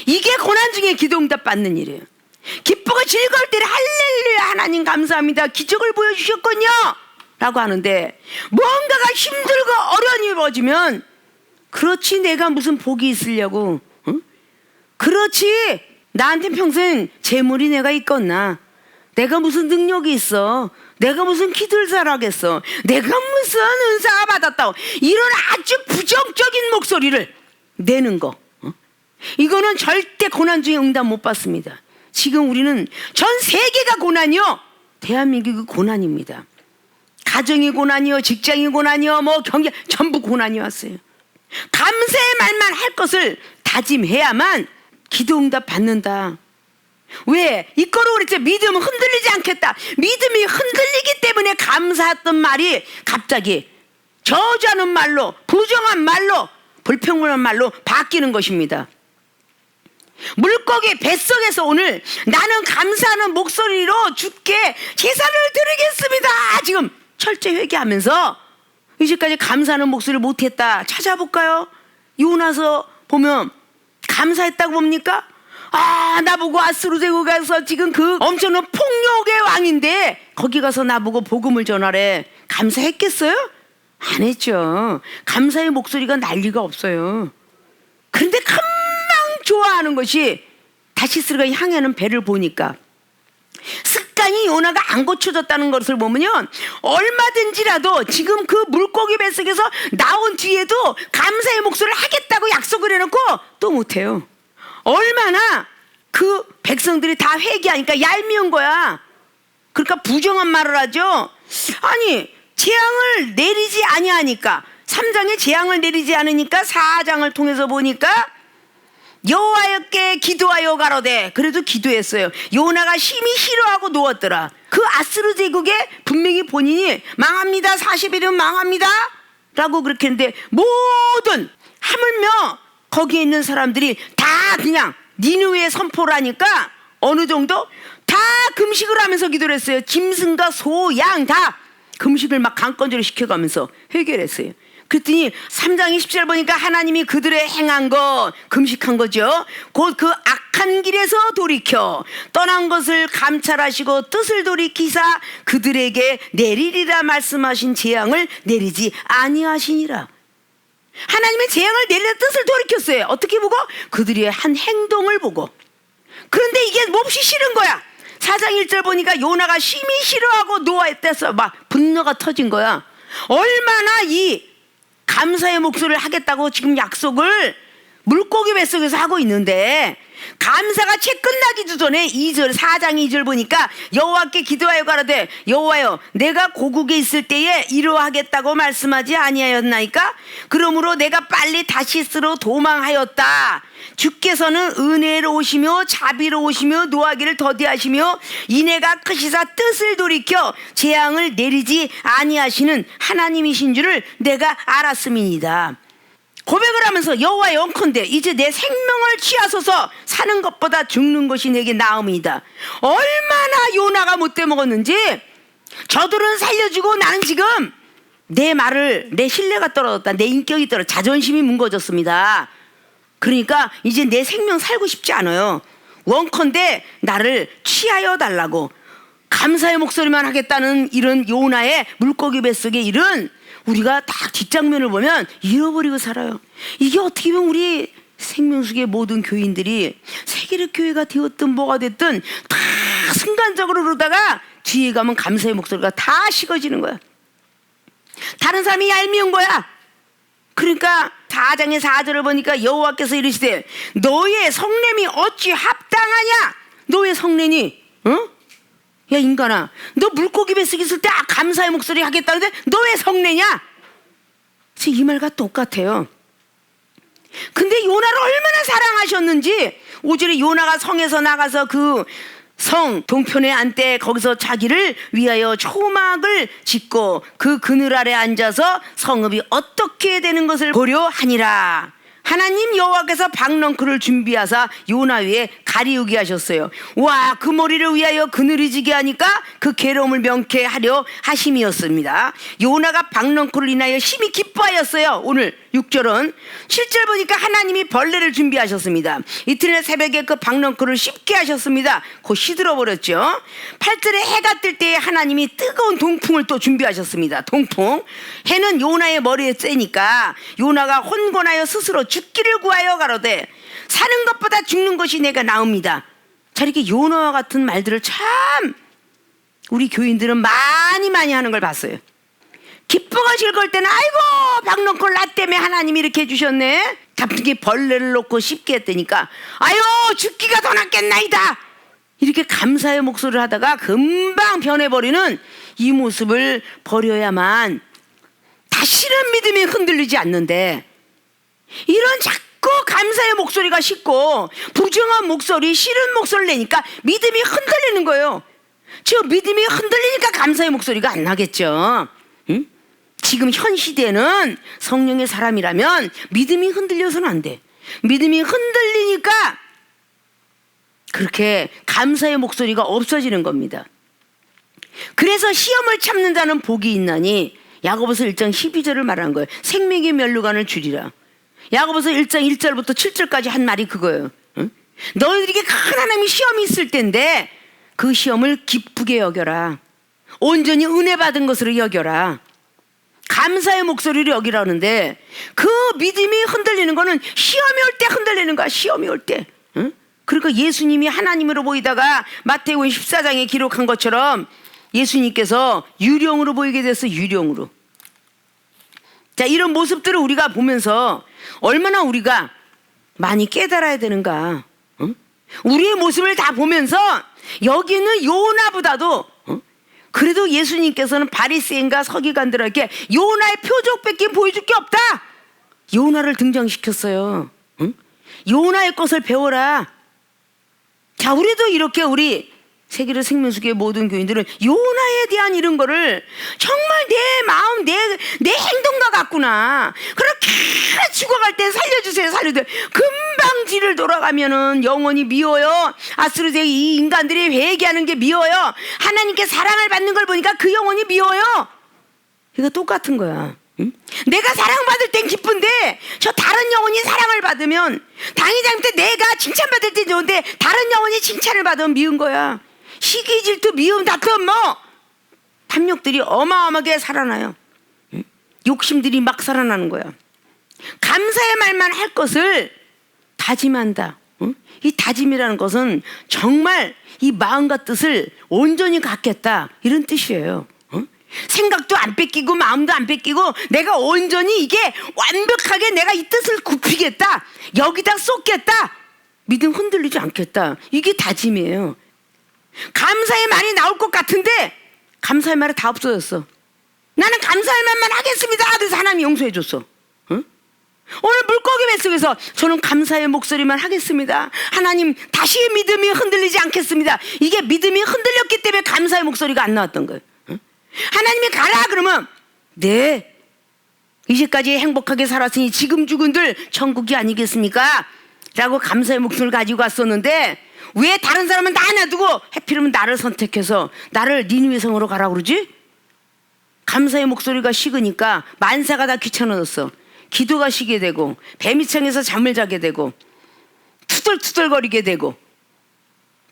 이게 고난 중에 기도응답 받는 일이에요. 기쁘고 즐거울 때는 할렐루야 하나님 감사합니다. 기적을 보여주셨군요 라고 하는데, 뭔가가 힘들고 어려워지면 그렇지 내가 무슨 복이 있으려고, 응? 그렇지 나한테 평생 재물이 내가 있겠나, 내가 무슨 능력이 있어, 내가 무슨 기도를 잘하겠어, 내가 무슨 은사가 받았다고, 이런 아주 부정적인 목소리를 내는 거, 이거는 절대 고난 중에 응답 못 받습니다. 지금 우리는 전 세계가 고난이요, 대한민국이 고난입니다. 가정이 고난이요, 직장이 고난이요, 뭐 경제 전부 고난이 왔어요. 감사의 말만 할 것을 다짐해야만 기도 응답 받는다. 왜? 이거로 그랬죠. 믿음은 흔들리지 않겠다. 믿음이 흔들리기 때문에 감사했던 말이 갑자기 저주하는 말로, 부정한 말로, 불평물한 말로 바뀌는 것입니다. 물고기 뱃속에서 오늘 나는 감사하는 목소리로 주께 제사를 드리겠습니다 지금 철저히 회개하면서 이제까지 감사하는 목소리를 못했다 찾아볼까요? 요나서 보면 감사했다고 봅니까? 나보고 아수르 제국 가서 지금 그 엄청난 폭력의 왕인데 거기 가서 나보고 복음을 전하래. 감사했겠어요? 안 했죠. 감사의 목소리가 날 리가 없어요. 그런데 금방 좋아하는 것이 다시스가 향하는 배를 보니까 습관이 요나가 안 고쳐졌다는 것을 보면요, 얼마든지라도 지금 그 물고기 뱃속에서 나온 뒤에도 감사의 목소리를 하겠다고 약속을 해놓고 또 못해요. 얼마나 그 백성들이 다 회개하니까 얄미운 거야. 그러니까 부정한 말을 하죠. 아니 재앙을 내리지 아니하니까, 3장에 재앙을 내리지 않으니까 4장을 통해서 보니까 여호와께 기도하여 가로되, 그래도 기도했어요. 요나가 심히 싫어하고 누웠더라. 그 아스루 제국에 분명히 본인이 망합니다, 40일은 망합니다 라고 그렇게 했는데, 모든 하물며 거기에 있는 사람들이 다 그냥 니느웨에 선포를 하니까 어느 정도 다 금식을 하면서 기도를 했어요. 짐승과 소, 양 다 금식을 막 강건조로 시켜가면서 해결했어요. 그랬더니 3장 20절 보니까 하나님이 그들의 행한 것, 금식한 거죠. 곧 그 악한 길에서 돌이켜 떠난 것을 감찰하시고 뜻을 돌이키사 그들에게 내리리라 말씀하신 재앙을 내리지 아니하시니라. 하나님의 재앙을 내리라 뜻을 돌이켰어요. 어떻게 보고? 그들의 한 행동을 보고. 그런데 이게 몹시 싫은 거야. 4장 1절 보니까 요나가 심히 싫어하고 노아했대서 막 분노가 터진 거야. 얼마나 이 감사의 목소리를 하겠다고 지금 약속을 물고기 뱃속에서 하고 있는데, 감사가 채 끝나기도 전에 4장 2절 보니까 여호와께 기도하여 가로되 여호와여 내가 고국에 있을 때에 이러하겠다고 말씀하지 아니하였나이까? 그러므로 내가 빨리 다시스로 도망하였다. 주께서는 은혜로우시며 자비로우시며 노하기를 더디하시며 인애가 크시사 뜻을 돌이켜 재앙을 내리지 아니하시는 하나님이신 줄을 내가 알았음이니이다. 고백을 하면서 여호와 영컨대 이제 내 생명을 취하소서. 사는 것보다 죽는 것이 내게 나음이다. 얼마나 요나가 못돼 먹었는지. 저들은 살려주고 나는 지금 내 말을, 내 신뢰가 떨어졌다, 내 인격이 떨어졌다, 자존심이 뭉거졌습니다. 그러니까 이제 내 생명 살고 싶지 않아요. 원컨대 나를 취하여 달라고. 감사의 목소리만 하겠다는 이런 요나의 물고기 뱃속의 일은 우리가 딱 뒷장면을 보면 잃어버리고 살아요. 이게 어떻게 보면 우리 생명수의 모든 교인들이 세계력 교회가 되었든 뭐가 됐든 다 순간적으로 그러다가 뒤에 가면 감사의 목소리가 다 식어지는 거야. 다른 사람이 얄미운 거야. 그러니까 4장의 4절을 보니까 여호와께서 이르시되 너의 성냄이 어찌 합당하냐. 너의 성냄이 야 인간아, 너 물고기 뱃속에 있을 때 감사의 목소리 하겠다는데 너 왜 성내냐? 이 말과 똑같아요. 근데 요나를 얼마나 사랑하셨는지 5절에 요나가 성에서 나가서 그 성 동편에 앉되 거기서 자기를 위하여 초막을 짓고 그 그늘 아래 앉아서 성읍이 어떻게 되는 것을 고려하니라. 하나님 여호와께서 박넝쿨을 준비하사 요나 위에 가리우게 하셨어요. 와, 그 머리를 위하여 그늘이 지게 하니까 그 괴로움을 명쾌하려 하심이었습니다. 요나가 박넝쿨을 인하여 심히 기뻐하였어요. 오늘 6절은 7절 보니까 하나님이 벌레를 준비하셨습니다. 이튿날 새벽에 그 박넝쿨을 씹게 하셨습니다. 곧 시들어버렸죠. 8절에 해가 뜰 때에 하나님이 뜨거운 동풍을 또 준비하셨습니다. 동풍. 해는 요나의 머리에 쬐니까 요나가 혼곤하여 스스로 죽기를 구하여 가로되 사는 것보다 죽는 것이 내가 나옵니다. 자, 이렇게 요나와 같은 말들을 참 우리 교인들은 많이 하는 걸 봤어요. 기뻐가 즐거울 때는 아이고 박넝쿨 나 때문에 하나님이 이렇게 해주셨네. 갑자기 벌레를 놓고 씹게 했다니까 아유 죽기가 더 낫겠나이다. 이렇게 감사의 목소리를 하다가 금방 변해버리는 이 모습을 버려야만 다시는 믿음이 흔들리지 않는데, 이런 자꾸 감사의 목소리가 쉽고 부정한 목소리, 싫은 목소리를 내니까 믿음이 흔들리는 거예요. 저 믿음이 흔들리니까 감사의 목소리가 안 나겠죠. 응? 지금 현 시대는 성령의 사람이라면 믿음이 흔들려서는 안 돼. 믿음이 흔들리니까 그렇게 감사의 목소리가 없어지는 겁니다. 그래서 시험을 참는 자는 복이 있나니 야고보서 1장 12절을 말한 거예요. 생명의 면류관을 주리라. 야고보서 1장 1절부터 7절까지 한 말이 그거예요. 응? 너희들에게 큰 하나님의 시험이 있을 텐데 그 시험을 기쁘게 여겨라. 온전히 은혜 받은 것으로 여겨라. 감사의 목소리를 여기라는데 그 믿음이 흔들리는 거는 시험이 올 때 흔들리는 거야. 시험이 올 때. 응? 그러니까 예수님이 하나님으로 보이다가 마태복음 14장에 기록한 것처럼 예수님께서 유령으로 보이게 됐어. 유령으로. 자, 이런 모습들을 우리가 보면서 얼마나 우리가 많이 깨달아야 되는가. 응? 우리의 모습을 다 보면서 여기는 요나보다도 그래도 예수님께서는 바리새인과 서기관들에게 요나의 표적밖에 보여줄 게 없다. 요나를 등장시켰어요. 응? 요나의 것을 배워라. 자, 우리도 이렇게 우리 세계로 생명수교의 모든 교인들은 요나에 대한 이런 거를 정말 내 마음, 내 행동과 같구나. 그렇게 죽어갈 때 살려주세요. 금방 뒤를 돌아가면은 영혼이 미워요. 아수르의 이 인간들이 회개하는 게 미워요. 하나님께 사랑을 받는 걸 보니까 그 영혼이 미워요. 이거 똑같은 거야. 응? 내가 사랑받을 땐 기쁜데 저 다른 영혼이 사랑을 받으면 당의자님 때 내가 칭찬받을 땐 좋은데 다른 영혼이 칭찬을 받으면 미운 거야. 시기, 질투, 미움, 다툼, 탐욕들이 어마어마하게 살아나요. 응? 욕심들이 막 살아나는 거야. 감사의 말만 할 것을 다짐한다. 응? 이 다짐이라는 것은 정말 이 마음과 뜻을 온전히 갖겠다, 이런 뜻이에요. 응? 생각도 안 뺏기고 마음도 안 뺏기고 내가 온전히 이게 완벽하게 내가 이 뜻을 굽히겠다, 여기다 쏟겠다, 믿음 흔들리지 않겠다, 이게 다짐이에요. 감사의 말이 나올 것 같은데 감사의 말이 다 없어졌어. 나는 감사의 말만 하겠습니다. 그래서 하나님이 용서해 줬어. 응? 오늘 물고기 뱃속에서 저는 감사의 목소리만 하겠습니다. 하나님 다시 믿음이 흔들리지 않겠습니다. 이게 믿음이 흔들렸기 때문에 감사의 목소리가 안 나왔던 거예요. 응? 하나님이 가라 그러면 네, 이제까지 행복하게 살았으니 지금 죽은들 천국이 아니겠습니까? 라고 감사의 목소리를 가지고 왔었는데 왜 다른 사람은 다 놔두고 하필이면 나를 선택해서 나를 니느웨 성으로 가라고 그러지? 감사의 목소리가 식으니까 만사가 다 귀찮아졌어. 기도가 쉬게 되고 뱀이창에서 잠을 자게 되고 투덜투덜거리게 되고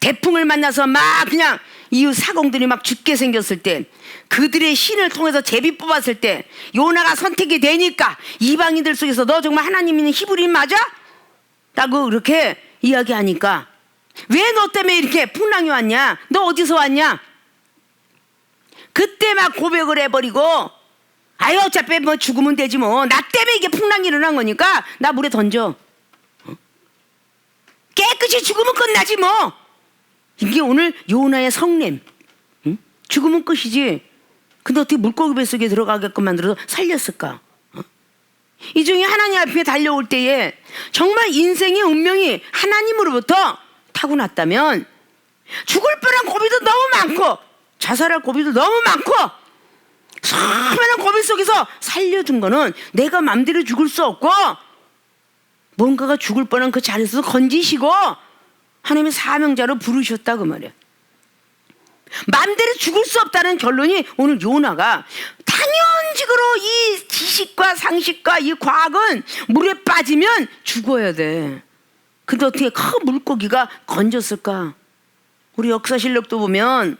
대풍을 만나서 막 그냥 이웃 사공들이 막 죽게 생겼을 때, 그들의 신을 통해서 제비 뽑았을 때 요나가 선택이 되니까 이방인들 속에서 너 정말 하나님 있는 히브리인 맞아? 라고 그렇게 이야기하니까 왜 너 때문에 이렇게 풍랑이 왔냐? 너 어디서 왔냐? 그때 막 고백을 해버리고 아유 어차피 뭐 죽으면 되지 뭐, 나 때문에 이게 풍랑이 일어난 거니까 나 물에 던져. 깨끗이 죽으면 끝나지 뭐. 이게 오늘 요나의 성냄. 응? 죽으면 끝이지. 근데 어떻게 물고기 뱃속에 들어가게끔 만들어서 살렸을까? 이 중에 하나님 앞에 달려올 때에 정말 인생의 운명이 하나님으로부터 타고났다면 죽을 뻔한 고비도 너무 많고 자살할 고비도 너무 많고 수많은 고비 속에서 살려준 거는 내가 맘대로 죽을 수 없고 뭔가가 죽을 뻔한 그 자리에서 건지시고 하나님의 사명자로 부르셨다 그 말이야. 맘대로 죽을 수 없다는 결론이 오늘 요나가 당연직으로 이 지식과 상식과 이 과학은 물에 빠지면 죽어야 돼. 근데 어떻게 큰 물고기가 건졌을까? 우리 역사실력도 보면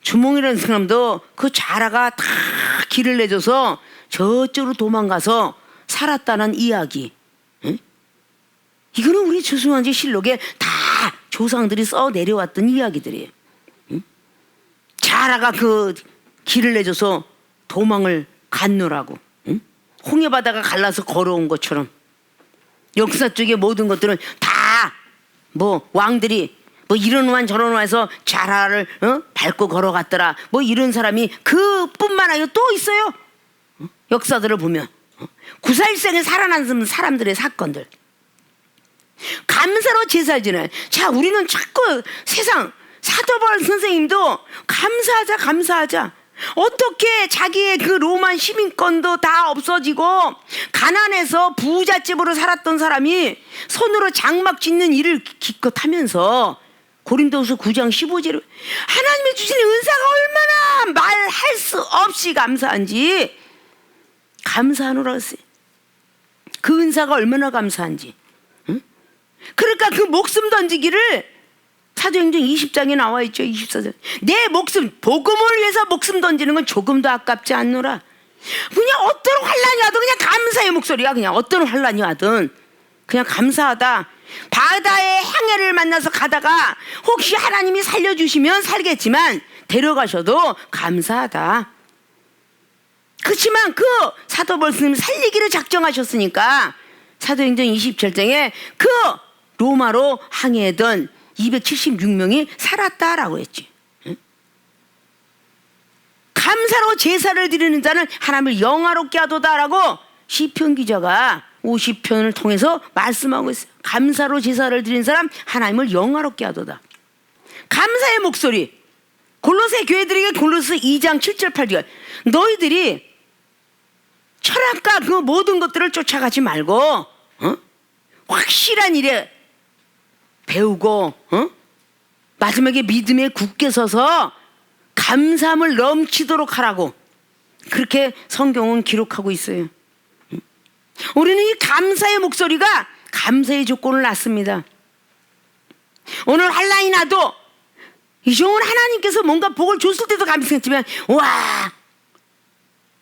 주몽이라는 사람도 그 자라가 다 길을 내줘서 저쪽으로 도망가서 살았다는 이야기. 응? 이거는 우리 조승환지 실록에 다 조상들이 써 내려왔던 이야기들이에요. 응? 자라가 그 길을 내줘서 도망을 갔노라고. 응? 홍해바다가 갈라서 걸어온 것처럼 역사 쪽의 모든 것들은 다 뭐 왕들이 뭐 이런 완 저런 완에서 자라를 밟고 걸어갔더라 뭐 이런 사람이 그뿐만 아니라 또 있어요. 역사들을 보면 구사일생에 살아난 사람들의 사건들 감사로 제사를 지내. 자, 우리는 자꾸 세상 사도바울 선생님도 감사하자 어떻게 자기의 그 로만 시민권도 다 없어지고 가난해서 부잣집으로 살았던 사람이 손으로 장막 짓는 일을 기껏 하면서 고린도후서 9장 15절에 하나님이 주신 은사가 얼마나 말할 수 없이 감사한지 감사하노라 했어요. 그 은사가 얼마나 감사한지. 응? 그러니까 그 목숨 던지기를 사도행전 20장에 나와 있죠. 24장. 내 목숨, 복음을 위해서 목숨 던지는 건 조금도 아깝지 않노라. 그냥 어떤 환란이 와도 그냥 감사의 목소리야. 그냥 어떤 환란이 와든 그냥 감사하다. 바다의 항해를 만나서 가다가 혹시 하나님이 살려주시면 살겠지만 데려가셔도 감사하다. 그렇지만 그 사도바울 스님 살리기를 작정하셨으니까 사도행전 27장에 그 로마로 항해했던 276명이 살았다라고 했지. 응? 감사로 제사를 드리는 자는 하나님을 영화롭게 하도다라고 시편 기자가 50편을 통해서 말씀하고 있어요. 감사로 제사를 드리는 사람 하나님을 영화롭게 하도다. 감사의 목소리. 골로새 교회들에게 골로새 2장 7절 8절 너희들이 철학과 그 모든 것들을 쫓아가지 말고 확실한 일에 배우고 마지막에 믿음에 굳게 서서 감사함을 넘치도록 하라고 그렇게 성경은 기록하고 있어요. 우리는 이 감사의 목소리가 감사의 조건을 낳습니다. 오늘 환난이 나도 이종은 하나님께서 뭔가 복을 줬을 때도 감사했지만 와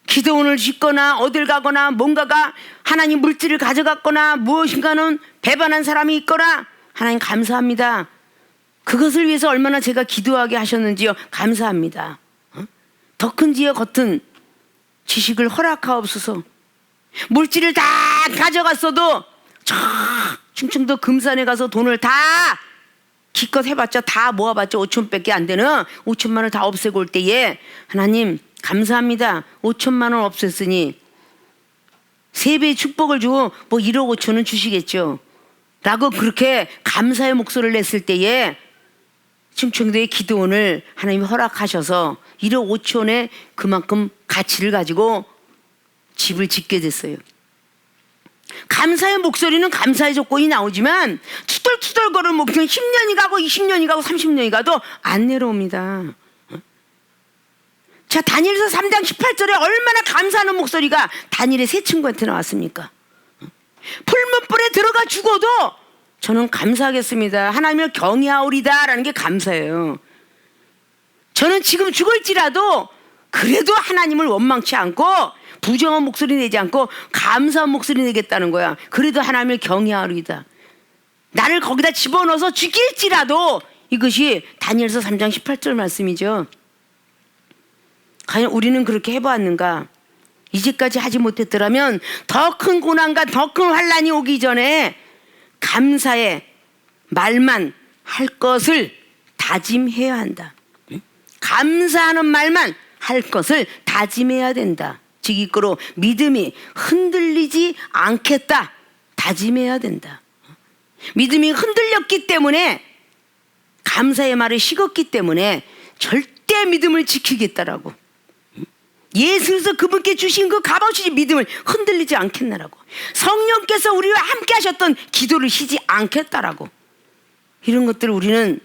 기도원을 짓거나 어딜 가거나 뭔가가 하나님 물질을 가져갔거나 무엇인가는 배반한 사람이 있거나 하나님 감사합니다. 그것을 위해서 얼마나 제가 기도하게 하셨는지요. 감사합니다. 더 큰 지혜 겉은 지식을 허락하옵소서. 물질을 다 가져갔어도 저 충청도 금산에 가서 돈을 다 기껏 해봤자 다 모아봤자 5천밖에 안 되는 5천만 원을 다 없애고 올 때에 하나님 감사합니다. 5천만 원 없앴으니 3배의 축복을 주고 뭐 1억 5천은 주시겠죠. 라고 그렇게 감사의 목소리를 냈을 때에 충청도의 기도원을 하나님이 허락하셔서 1억 5천에 그만큼 가치를 가지고 집을 짓게 됐어요. 감사의 목소리는 감사의 조건이 나오지만 투덜투덜 거리는 목소리는 10년이 가고 20년이 가고 30년이 가도 안 내려옵니다. 자, 다니엘서 3장 18절에 얼마나 감사하는 목소리가 다니엘의 세 친구한테 나왔습니까? 풀문불에 들어가 죽어도 저는 감사하겠습니다. 하나님을 경외하오리다 라는 게 감사예요. 저는 지금 죽을지라도 그래도 하나님을 원망치 않고 부정한 목소리 내지 않고 감사한 목소리 내겠다는 거야. 그래도 하나님을 경외하오리다. 나를 거기다 집어넣어서 죽일지라도 이것이 다니엘서 3장 18절 말씀이죠. 과연 우리는 그렇게 해보았는가? 이제까지 하지 못했더라면 더 큰 고난과 더 큰 환난이 오기 전에 감사의 말만 할 것을 다짐해야 한다. 감사하는 말만 할 것을 다짐해야 된다. 즉 이거로 믿음이 흔들리지 않겠다. 다짐해야 된다. 믿음이 흔들렸기 때문에 감사의 말에 식었기 때문에 절대 믿음을 지키겠다라고. 예수께서 그분께 주신 그 값없이 믿음을 흔들리지 않겠나라고. 성령께서 우리와 함께 하셨던 기도를 쉬지 않겠다라고. 이런 것들을 우리는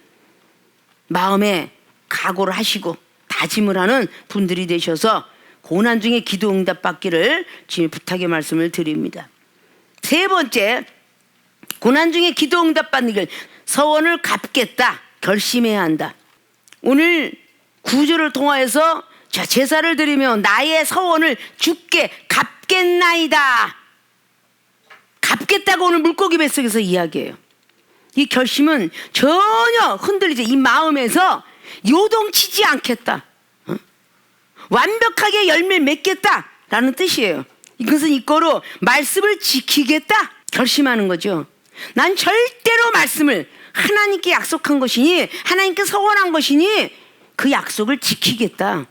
마음에 각오를 하시고 다짐을 하는 분들이 되셔서 고난 중에 기도 응답 받기를 주님 부탁의 말씀을 드립니다. 세 번째, 고난 중에 기도 응답 받는 길, 서원을 갚겠다 결심해야 한다. 오늘 구절을 통하여서 자, 제사를 드리며 나의 서원을 주께 갚겠나이다. 갚겠다고 오늘 물고기 뱃속에서 이야기해요. 이 결심은 전혀 흔들리지, 이 마음에서 요동치지 않겠다. 완벽하게 열매를 맺겠다라는 뜻이에요. 이것은 이거로 말씀을 지키겠다 결심하는 거죠. 난 절대로 말씀을 하나님께 약속한 것이니, 하나님께 서원한 것이니 그 약속을 지키겠다.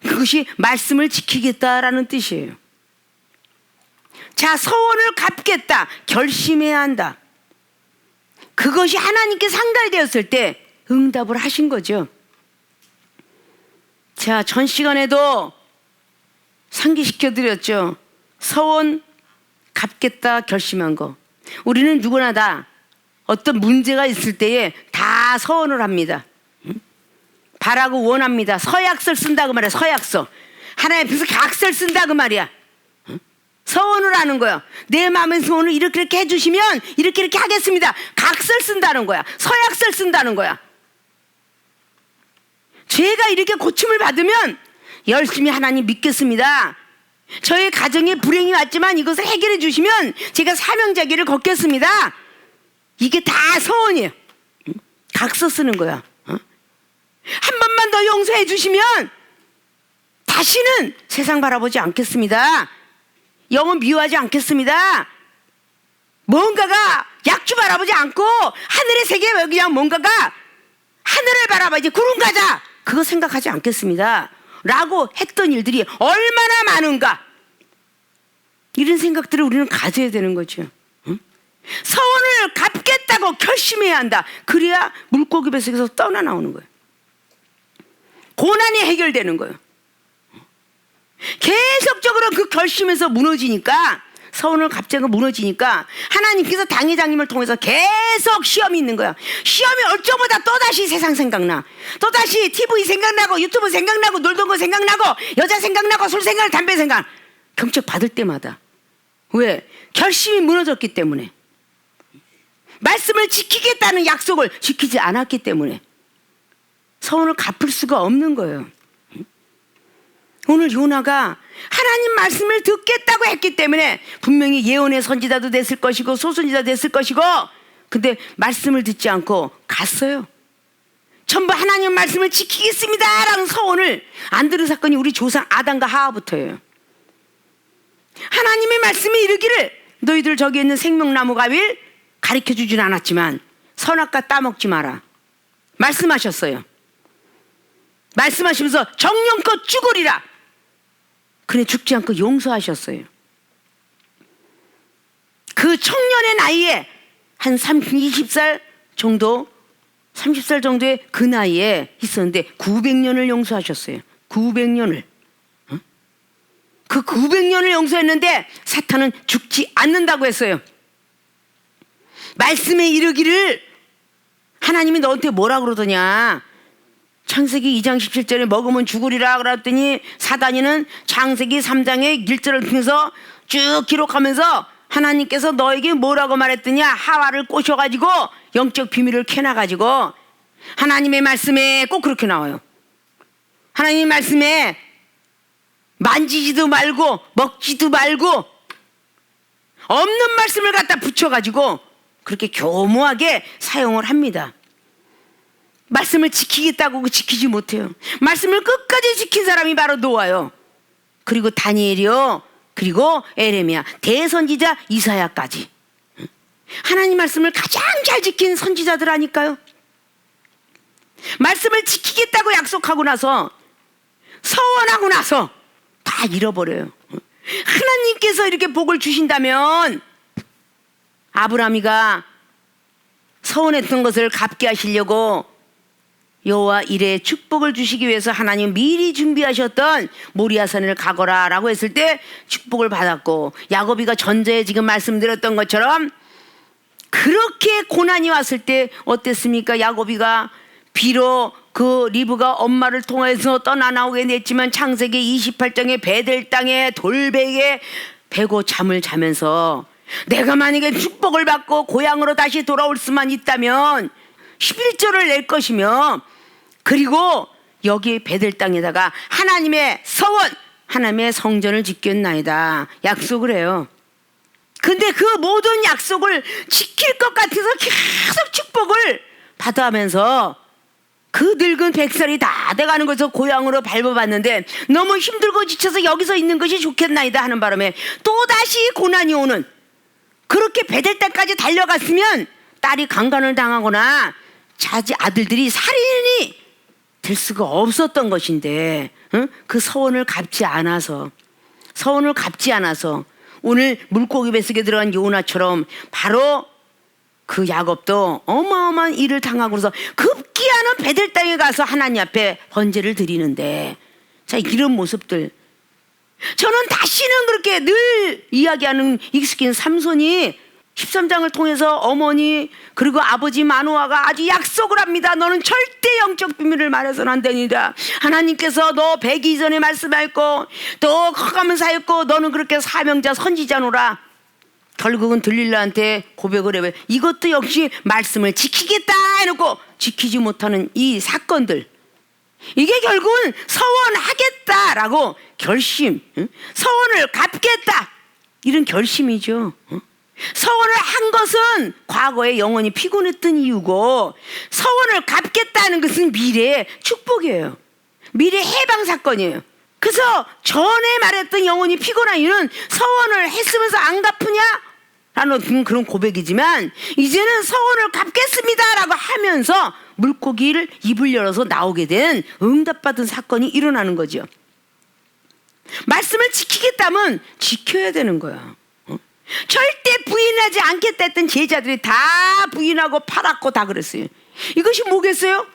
그것이 말씀을 지키겠다라는 뜻이에요. 자, 서원을 갚겠다 결심해야 한다. 그것이 하나님께 상달되었을 때 응답을 하신 거죠. 자, 전 시간에도 상기시켜 드렸죠. 서원 갚겠다 결심한 거. 우리는 누구나 다 어떤 문제가 있을 때에 다 서원을 합니다. 바라고 원합니다. 서약서를 쓴다 그 말이야. 서약서. 하나님 앞에서 각서를 쓴다 그 말이야. 서원을 하는 거야. 내 마음의 소원을 이렇게 해주시면 이렇게 하겠습니다. 각서를 쓴다는 거야. 서약서를 쓴다는 거야. 죄가 이렇게 고침을 받으면 열심히 하나님 믿겠습니다. 저의 가정에 불행이 왔지만 이것을 해결해 주시면 제가 사명자기를 걷겠습니다. 이게 다 서원이에요. 각서 쓰는 거야. 한 번만 더 용서해 주시면 다시는 세상 바라보지 않겠습니다. 영혼 미워하지 않겠습니다. 뭔가가 약주 바라보지 않고 하늘의 세계에 그냥 뭔가가 하늘을 바라봐야지, 구름 가자 그거 생각하지 않겠습니다 라고 했던 일들이 얼마나 많은가. 이런 생각들을 우리는 가져야 되는 거죠. 서원을 갚겠다고 결심해야 한다. 그래야 물고기 뱃속에서 떠나 나오는 거예요. 고난이 해결되는 거예요. 계속적으로 그 결심에서 무너지니까, 서원을 갚자고 무너지니까 하나님께서 당회장님을 통해서 계속 시험이 있는 거야. 시험이 올 적마다 또다시 세상 생각나, 또다시 TV 생각나고 유튜브 생각나고 놀던 거 생각나고 여자 생각나고 술 생각 담배 생각, 경책 받을 때마다. 왜? 결심이 무너졌기 때문에. 말씀을 지키겠다는 약속을 지키지 않았기 때문에 서원을 갚을 수가 없는 거예요. 오늘 요나가 하나님 말씀을 듣겠다고 했기 때문에 분명히 예언의 선지자도 됐을 것이고 소선지자 됐을 것이고, 근데 말씀을 듣지 않고 갔어요. 전부 하나님 말씀을 지키겠습니다 라는 서원을 안 들은 사건이 우리 조상 아담과 하와부터예요. 하나님의 말씀이 이르기를 너희들 저기 있는 생명나무 가위를 가르쳐주진 않았지만 선악과 따먹지 마라 말씀하셨어요. 말씀하시면서 정령껏 죽으리라. 그래 죽지 않고 용서하셨어요. 그 청년의 나이에 한 20살 정도, 30살 정도의 그 나이에 있었는데 900년을 용서하셨어요. 900년을. 그 900년을 용서했는데 사탄은 죽지 않는다고 했어요. 말씀에 이르기를, 하나님이 너한테 뭐라 그러더냐, 창세기 2장 17절에 먹으면 죽으리라 그랬더니 사단이는 창세기 3장의 1절을 통해서 쭉 기록하면서 하나님께서 너에게 뭐라고 말했더냐, 하와를 꼬셔가지고 영적 비밀을 캐놔가지고 하나님의 말씀에 꼭 그렇게 나와요. 하나님의 말씀에 만지지도 말고 먹지도 말고 없는 말씀을 갖다 붙여가지고 그렇게 교모하게 사용을 합니다. 말씀을 지키겠다고 지키지 못해요. 말씀을 끝까지 지킨 사람이 바로 노아요. 그리고 다니엘이요. 그리고 에레미야, 대선지자 이사야까지. 하나님 말씀을 가장 잘 지킨 선지자들 아닐까요? 말씀을 지키겠다고 약속하고 나서, 서원하고 나서 다 잃어버려요. 하나님께서 이렇게 복을 주신다면 아브라함이가 서원했던 것을 갚게 하시려고 여호와 이레의 축복을 주시기 위해서 하나님 미리 준비하셨던 모리아산을 가거라 라고 했을 때 축복을 받았고, 야곱이가 전자에 지금 말씀드렸던 것처럼 그렇게 고난이 왔을 때 어땠습니까? 야곱이가 비록 그 리브가 엄마를 통해서 떠나 나오게 됐지만 창세기 28장의 베델 땅에 돌베개 베고 잠을 자면서 내가 만약에 축복을 받고 고향으로 다시 돌아올 수만 있다면 11절을 낼 것이며, 그리고 여기 베델 땅에다가 하나님의 서원, 하나님의 성전을 짓겠나이다 약속을 해요. 근데 그 모든 약속을 지킬 것 같아서 계속 축복을 받아가면서 그 늙은 100살이 다 돼가는 것을 고향으로 밟아봤는데 너무 힘들고 지쳐서 여기서 있는 것이 좋겠나이다 하는 바람에 또다시 고난이 오는, 그렇게 베델 땅까지 달려갔으면 딸이 강간을 당하거나 자지 아들들이 살인이 될 수가 없었던 것인데, 그 서원을 갚지 않아서 오늘 물고기 뱃속에 들어간 요나처럼 바로 그 야곱도 어마어마한 일을 당하고서 급기야는 베델 땅에 가서 하나님 앞에 번제를 드리는데, 자, 이런 모습들 저는 다시는 그렇게 늘 이야기하는 익숙한 삼손이 13장을 통해서 어머니 그리고 아버지 마노아가 아주 약속을 합니다. 너는 절대 영적 비밀을 말해서는 안 되니다. 하나님께서 너 100이 이전에 말씀하였고 또 커가면서 하였고 너는 그렇게 사명자 선지자노라. 결국은 들릴라한테 고백을 해요. 이것도 역시 말씀을 지키겠다 해놓고 지키지 못하는 이 사건들, 이게 결국은 서원하겠다라고 결심, 서원을 갚겠다 이런 결심이죠. 서원을 한 것은 과거에 영원히 피곤했던 이유고, 서원을 갚겠다는 것은 미래의 축복이에요. 미래 해방 사건이에요. 그래서 전에 말했던 영원히 피곤한 이유는 서원을 했으면서 안 갚으냐? 라는 그런 고백이지만 이제는 서원을 갚겠습니다라고 하면서 물고기를 입을 열어서 나오게 된 응답받은 사건이 일어나는 거죠. 말씀을 지키겠다면 지켜야 되는 거야. 절대 부인하지 않겠다 했던 제자들이 다 부인하고 팔았고 다 그랬어요. 이것이 뭐겠어요?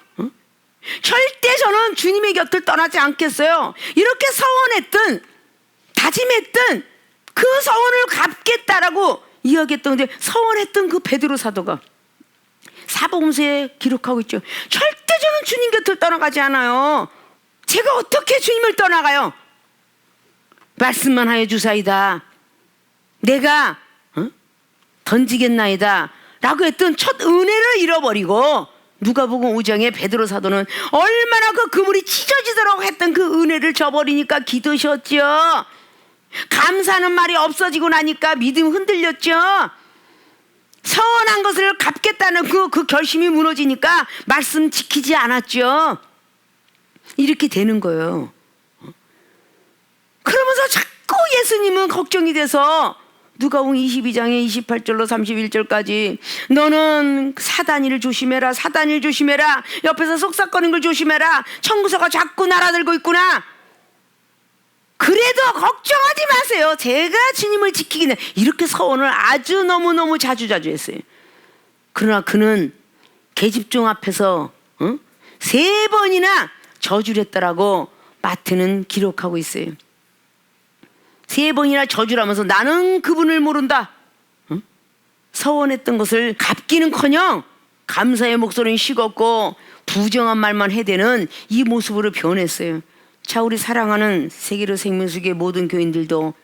절대 저는 주님의 곁을 떠나지 않겠어요. 이렇게 서원했던, 다짐했던 그 서원을 갚겠다라고 이야기했던 건데, 서원했던 그 베드로 사도가 사복음서에 기록하고 있죠. 절대 저는 주님 곁을 떠나가지 않아요. 제가 어떻게 주님을 떠나가요? 말씀만 하여 주사이다. 내가 던지겠나이다 라고 했던 첫 은혜를 잃어버리고, 누가복음 5장에 베드로 사도는 얼마나 그 그물이 찢어지도록 했던 그 은혜를 저버리니까 기도셨죠. 감사하는 말이 없어지고 나니까 믿음 흔들렸죠. 서원한 것을 갚겠다는 그 결심이 무너지니까 말씀 지키지 않았죠. 이렇게 되는 거예요. 그러면서 자꾸 예수님은 걱정이 돼서 누가복음 22장에 28절로 31절까지 너는 사단이를 조심해라, 사단이를 조심해라, 옆에서 속삭거리는 걸 조심해라, 청구서가 자꾸 날아들고 있구나. 그래도 걱정하지 마세요. 제가 주님을 지키겠네. 이렇게 서원을 아주 너무너무 자주 했어요. 그러나 그는 계집종 앞에서 3번이나 저주를 했다라고 마태는 기록하고 있어요. 3번이나 저주를 하면서 나는 그분을 모른다. 서원했던 것을 갚기는커녕 감사의 목소리는 식었고 부정한 말만 해대는 이 모습으로 변했어요. 자, 우리 사랑하는 세계로 생명수교의 모든 교인들도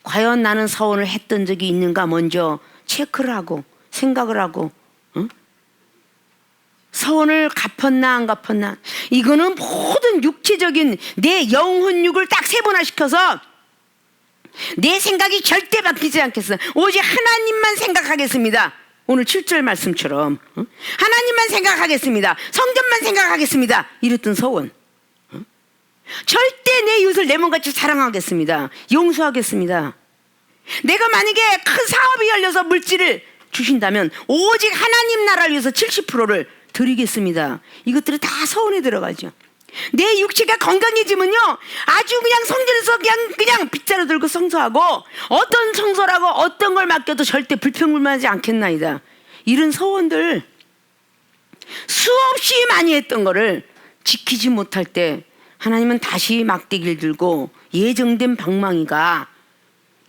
과연 나는 서원을 했던 적이 있는가 먼저 체크를 하고 생각을 하고, 서원을 갚았나 안 갚았나. 이거는 모든 육체적인 내 영혼육을 딱 세분화시켜서 내 생각이 절대 바뀌지 않겠어. 오직 하나님만 생각하겠습니다. 오늘 7절 말씀처럼 하나님만 생각하겠습니다. 성전만 생각하겠습니다. 이랬던 서원. 절대 내 이웃을 내 몸같이 사랑하겠습니다. 용서하겠습니다. 내가 만약에 큰 사업이 열려서 물질을 주신다면 오직 하나님 나라를 위해서 70%를 드리겠습니다. 이것들이 다 서원에 들어가죠. 내 육체가 건강해지면요, 아주 그냥 성전에서 그냥 빗자루 들고 성소하고 어떤 청소라고 어떤 걸 맡겨도 절대 불평불만하지 않겠나이다. 이런 서원들 수없이 많이 했던 거를 지키지 못할 때 하나님은 다시 막대기를 들고 예정된 방망이가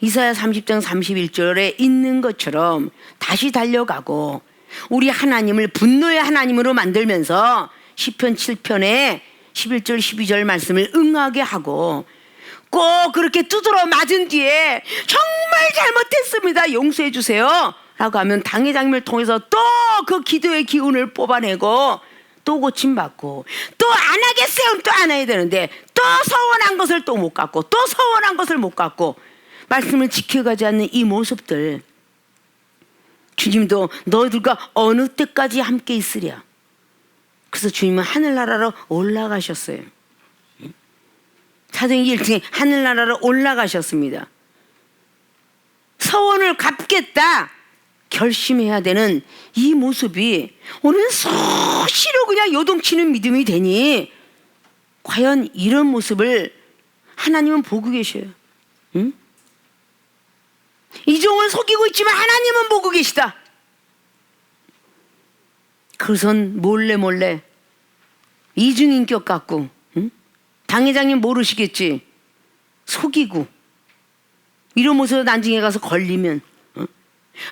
이사야 30장 31절에 있는 것처럼 다시 달려가고 우리 하나님을 분노의 하나님으로 만들면서 시편 7편에 11절 12절 말씀을 응하게 하고 꼭 그렇게 두드러 맞은 뒤에 정말 잘못했습니다, 용서해 주세요 라고 하면 당회장님을 통해서 또 그 기도의 기운을 뽑아내고 또 고침받고 또 안 하겠어요, 또 안 해야 되는데 또 서원한 것을 또 못 갚고 또 서원한 것을 못 갚고 말씀을 지켜가지 않는 이 모습들, 주님도 너희들과 어느 때까지 함께 있으랴. 그래서 주님은 하늘나라로 올라가셨어요. 사도행전 1장에 하늘나라로 올라가셨습니다. 서원을 갚겠다 결심해야 되는 이 모습이 오늘 수시로 그냥 요동치는 믿음이 되니 과연 이런 모습을 하나님은 보고 계셔요. 응? 이종을 속이고 있지만 하나님은 보고 계시다. 그래선 몰래 이중인격 갖고, 응? 당회장님 모르시겠지, 속이고 이런 모습으로 난징에 가서 걸리면, 응?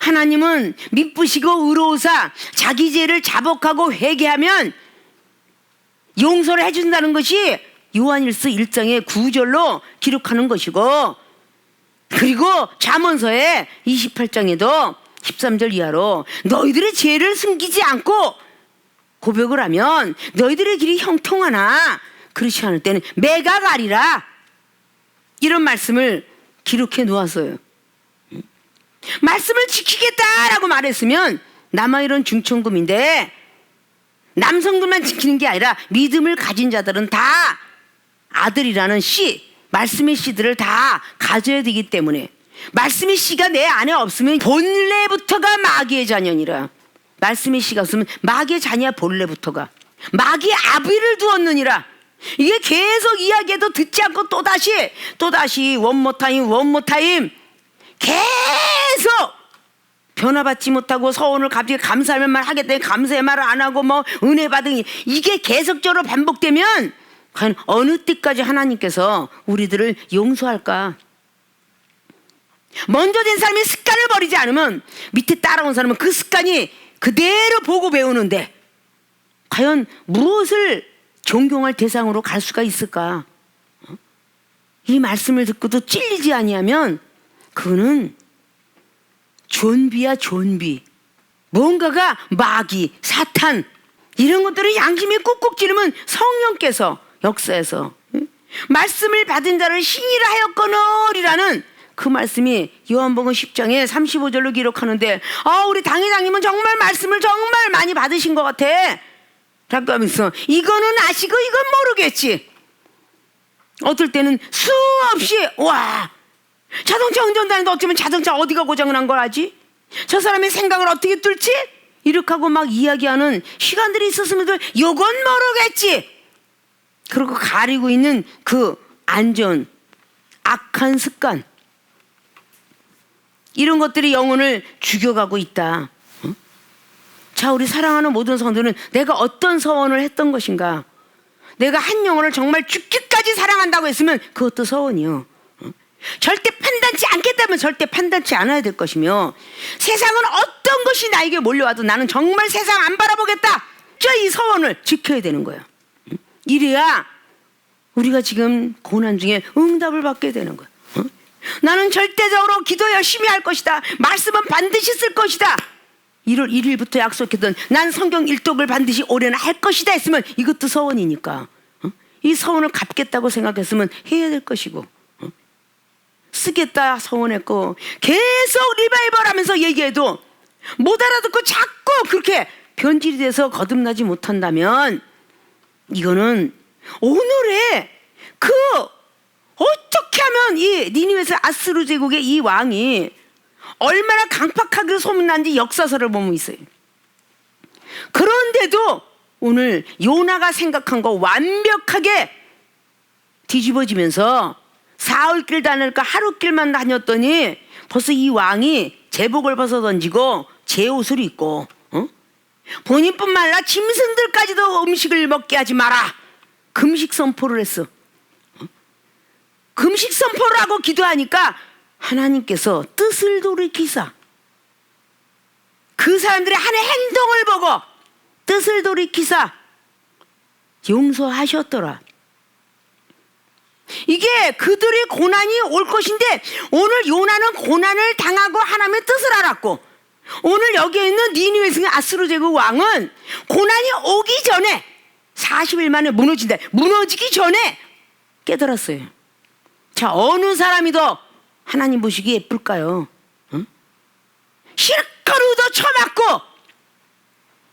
하나님은 미쁘시고 의로우사 자기 죄를 자복하고 회개하면 용서를 해준다는 것이 요한일서 1장의 9절로 기록하는 것이고, 그리고 잠언서의 28장에도 13절 이하로 너희들의 죄를 숨기지 않고 고백을 하면 너희들의 길이 형통하나 그렇지 않을 때는 매가 가리라, 이런 말씀을 기록해 놓았어요. 말씀을 지키겠다라고 말했으면 남아이론 중천금인데 남성들만 지키는 게 아니라 믿음을 가진 자들은 다 아들이라는 씨, 말씀의 씨들을 다 가져야 되기 때문에, 말씀의 씨가 내 안에 없으면 본래부터가 마귀의 자녀니라. 말씀의 씨가 없으면 마귀의 자녀야, 본래부터가 마귀의 아비를 두었느니라. 이게 계속 이야기해도 듣지 않고 또다시 원모타임 계속 변화받지 못하고 서원을 갑자기 감사할 말 하겠다니 감사의 말을 안 하고 뭐 은혜 받으니, 이게 계속적으로 반복되면 과연 어느 때까지 하나님께서 우리들을 용서할까? 먼저 된 사람이 습관을 버리지 않으면 밑에 따라온 사람은 그 습관이 그대로 보고 배우는데 과연 무엇을 존경할 대상으로 갈 수가 있을까? 이 말씀을 듣고도 찔리지 아니하면 그거는 존비야, 존비. 뭔가가 마귀, 사탄 이런 것들을 양심이 꾹꾹 찌르면 성령께서 역사에서 말씀을 받은 자를 신이라 하였거늘이라는 그 말씀이 요한복음 10장에 35절로 기록하는데, 우리 당회장님은 정말 말씀을 정말 많이 받으신 것 같아 라고 하면서 이거는 아시고 이건 모르겠지. 어떨 때는 수없이 자동차 운전다니는데 어쩌면 자동차 어디가 고장을 난 걸 알지? 저 사람의 생각을 어떻게 뚫지? 이렇게 하고 막 이야기하는 시간들이 있었으면 이건 모르겠지. 그리고 가리고 있는 그 안전, 악한 습관, 이런 것들이 영혼을 죽여가고 있다. 자, 우리 사랑하는 모든 성도는 내가 어떤 서원을 했던 것인가? 내가 한 영혼을 정말 죽기까지 사랑한다고 했으면 그것도 서원이요. 절대 판단치 않겠다면 절대 판단치 않아야 될 것이며, 세상은 어떤 것이 나에게 몰려와도 나는 정말 세상 안 바라보겠다, 이 서원을 지켜야 되는 거예요. 이래야 우리가 지금 고난 중에 응답을 받게 되는 거예요. 나는 절대적으로 기도 열심히 할 것이다, 말씀은 반드시 쓸 것이다, 1월 1일부터 약속했던 난 성경 일독을 반드시 올해는 할 것이다 했으면 이것도 서원이니까, 이 서원을 갚겠다고 생각했으면 해야 될 것이고, 쓰겠다 서원했고 계속 리바이벌 하면서 얘기해도 못 알아듣고 자꾸 그렇게 변질이 돼서 거듭나지 못한다면 이거는 오늘의 그 어떻게 하면 이 니느웨에서 아스루 제국의 이 왕이 얼마나 강팍하게 소문난지 역사서를 보면 있어요. 그런데도 오늘 요나가 생각한 거 완벽하게 뒤집어지면서 사흘길 다닐까 하루길만 다녔더니 벌써 이 왕이 제복을 벗어 던지고 제 옷을 입고 본인뿐만 아니라 짐승들까지도 음식을 먹게 하지 마라. 금식 선포를 했어. 금식 선포를 하고 기도하니까 하나님께서 뜻을 돌이키사 그 사람들의 하는 행동을 보고 뜻을 돌이키사 용서하셨더라. 이게 그들의 고난이 올 것인데 오늘 요나는 고난을 당하고 하나님의 뜻을 알았고, 오늘 여기에 있는 니느웨 성의 아수르 제국 왕은 고난이 오기 전에 40일 만에 무너진다. 무너지기 전에 깨달았어요. 자, 어느 사람이 더 하나님 보시기 예쁠까요? 응? 실컷 얻어 쳐맞고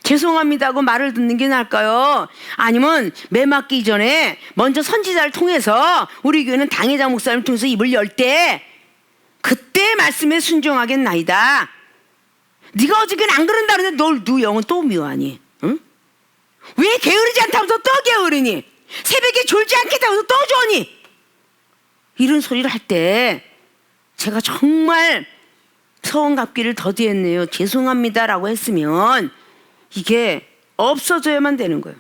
죄송합니다 하고 말을 듣는 게 나을까요? 아니면 매 맞기 전에 먼저 선지자를 통해서, 우리 교회는 당회장 목사님을 통해서 입을 열 때 그때 말씀에 순종하겠나이다. 네가 어저께는 안 그런다 그러는데 너 영은 또 미워하니? 응? 왜 게으르지 않다면서 또 게으르니? 새벽에 졸지 않겠다면서 또 조니? 이런 소리를 할 때 제가 정말 서원 갚기를 더디했네요. 죄송합니다라고 했으면 이게 없어져야만 되는 거예요.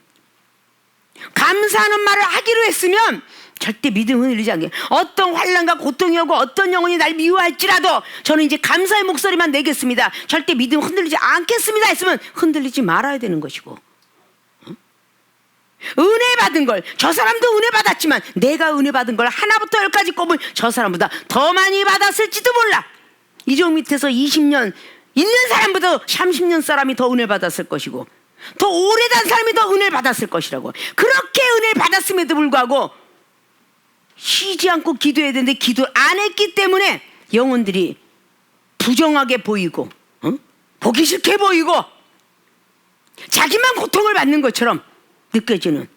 감사하는 말을 하기로 했으면 절대 믿음 흔들리지 않게, 어떤 환난과 고통이 오고 어떤 영혼이 날 미워할지라도 저는 이제 감사의 목소리만 내겠습니다, 절대 믿음 흔들리지 않겠습니다 했으면 흔들리지 말아야 되는 것이고, 은혜 받은 걸, 저 사람도 은혜 받았지만 내가 은혜 받은 걸 하나부터 열까지 꼽으면 저 사람보다 더 많이 받았을지도 몰라. 이종 밑에서 20년 있는 사람보다 30년 사람이 더 은혜 받았을 것이고, 더 오래된 사람이 더 은혜를 받았을 것이라고. 그렇게 은혜를 받았음에도 불구하고 쉬지 않고 기도해야 되는데 기도를 안 했기 때문에 영혼들이 부정하게 보이고, 보기 싫게 보이고, 자기만 고통을 받는 것처럼 느껴지는,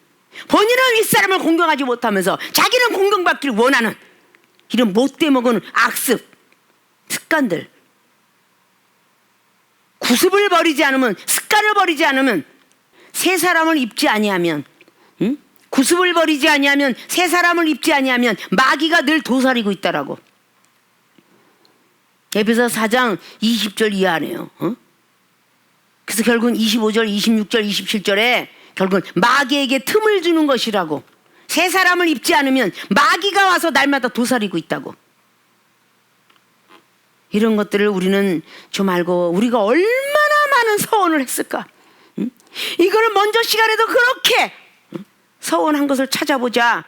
본인은 윗사람을 공경하지 못하면서 자기는 공경받기를 원하는 이런 못돼 먹은 악습, 습관들, 구습을 버리지 않으면, 습관을 버리지 않으면, 새 사람을 입지 아니하면, 구습을 버리지 아니하면, 새 사람을 입지 아니하면 마귀가 늘 도사리고 있다라고. 에베소 4장 20절 이하네요. 그래서 결국은 25절, 26절, 27절에 결국은 마귀에게 틈을 주는 것이라고. 새 사람을 입지 않으면 마귀가 와서 날마다 도사리고 있다고. 이런 것들을 우리는 좀 알고, 우리가 얼마나 많은 서원을 했을까? 이거를 먼저 시간에도 그렇게 서원한 것을 찾아보자.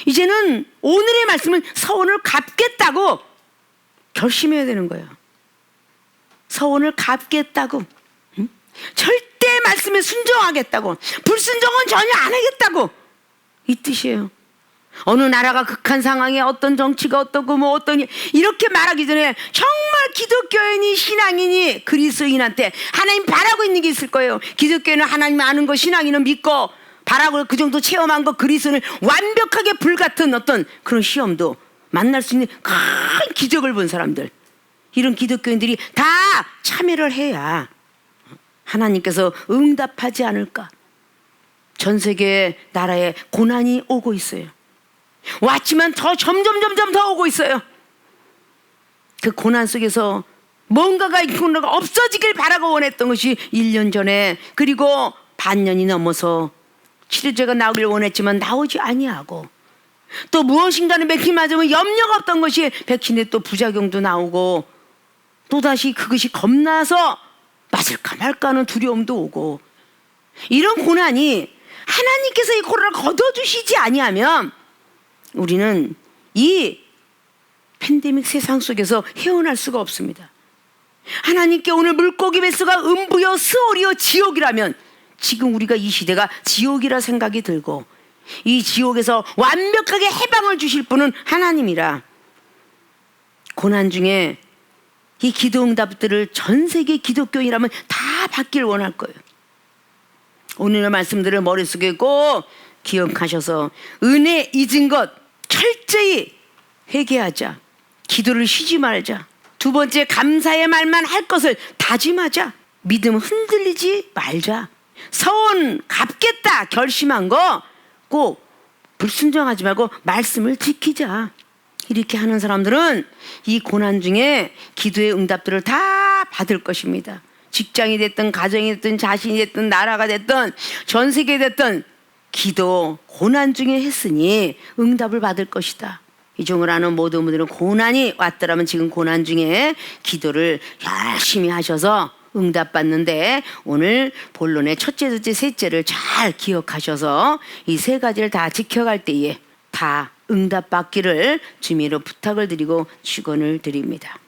이제는 오늘의 말씀은 서원을 갚겠다고 결심해야 되는 거예요. 서원을 갚겠다고, 절대 말씀에 순종하겠다고, 불순종은 전혀 안 하겠다고, 이 뜻이에요. 어느 나라가 극한 상황에 어떤 정치가 어떻고 뭐 어떤, 이렇게 말하기 전에 정말 기독교인이, 신앙인이 그리스도인한테 하나님 바라고 있는 게 있을 거예요. 기독교인은 하나님 아는 거, 신앙인은 믿고 바라고 그 정도 체험한 거, 그리스도는 완벽하게 불같은 어떤 그런 시험도 만날 수 있는 큰 기적을 본 사람들, 이런 기독교인들이 다 참여를 해야 하나님께서 응답하지 않을까. 전 세계 나라에 고난이 오고 있어요. 왔지만 더 점점 더 오고 있어요. 그 고난 속에서 뭔가가 없어지길 바라고 원했던 것이 1년 전에, 그리고 반년이 넘어서 치료제가 나오길 원했지만 나오지 아니하고, 또 무엇인가는 백신 맞으면 염려가 없던 것이 백신에 또 부작용도 나오고, 또다시 그것이 겁나서 맞을까 말까 하는 두려움도 오고, 이런 고난이 하나님께서 이 고난을 걷어주시지 아니하면 우리는 이 팬데믹 세상 속에서 헤어날 수가 없습니다. 하나님께 오늘 물고기 뱃수가 음부여 스월이여 지옥이라면 지금 우리가 이 시대가 지옥이라 생각이 들고, 이 지옥에서 완벽하게 해방을 주실 분은 하나님이라. 고난 중에 이 기도 응답들을 전 세계 기독교인이라면 다 받길 원할 거예요. 오늘의 말씀들을 머릿속에 꼭 기억하셔서 은혜 잊은 것 철저히 회개하자. 기도를 쉬지 말자. 두 번째, 감사의 말만 할 것을 다짐하자. 믿음 흔들리지 말자. 서원 갚겠다 결심한 거 꼭 불순종하지 말고 말씀을 지키자. 이렇게 하는 사람들은 이 고난 중에 기도의 응답들을 다 받을 것입니다. 직장이 됐든 가정이 됐든 자신이 됐든 나라가 됐든 전 세계 됐든 기도 고난 중에 했으니 응답을 받을 것이다. 이종을 아는 모든 분들은 고난이 왔더라면 지금 고난 중에 기도를 열심히 하셔서 응답받는데 오늘 본론의 첫째, 둘째, 셋째를 잘 기억하셔서 이 세 가지를 다 지켜갈 때에 다 응답받기를 주미로 부탁을 드리고 축원을 드립니다.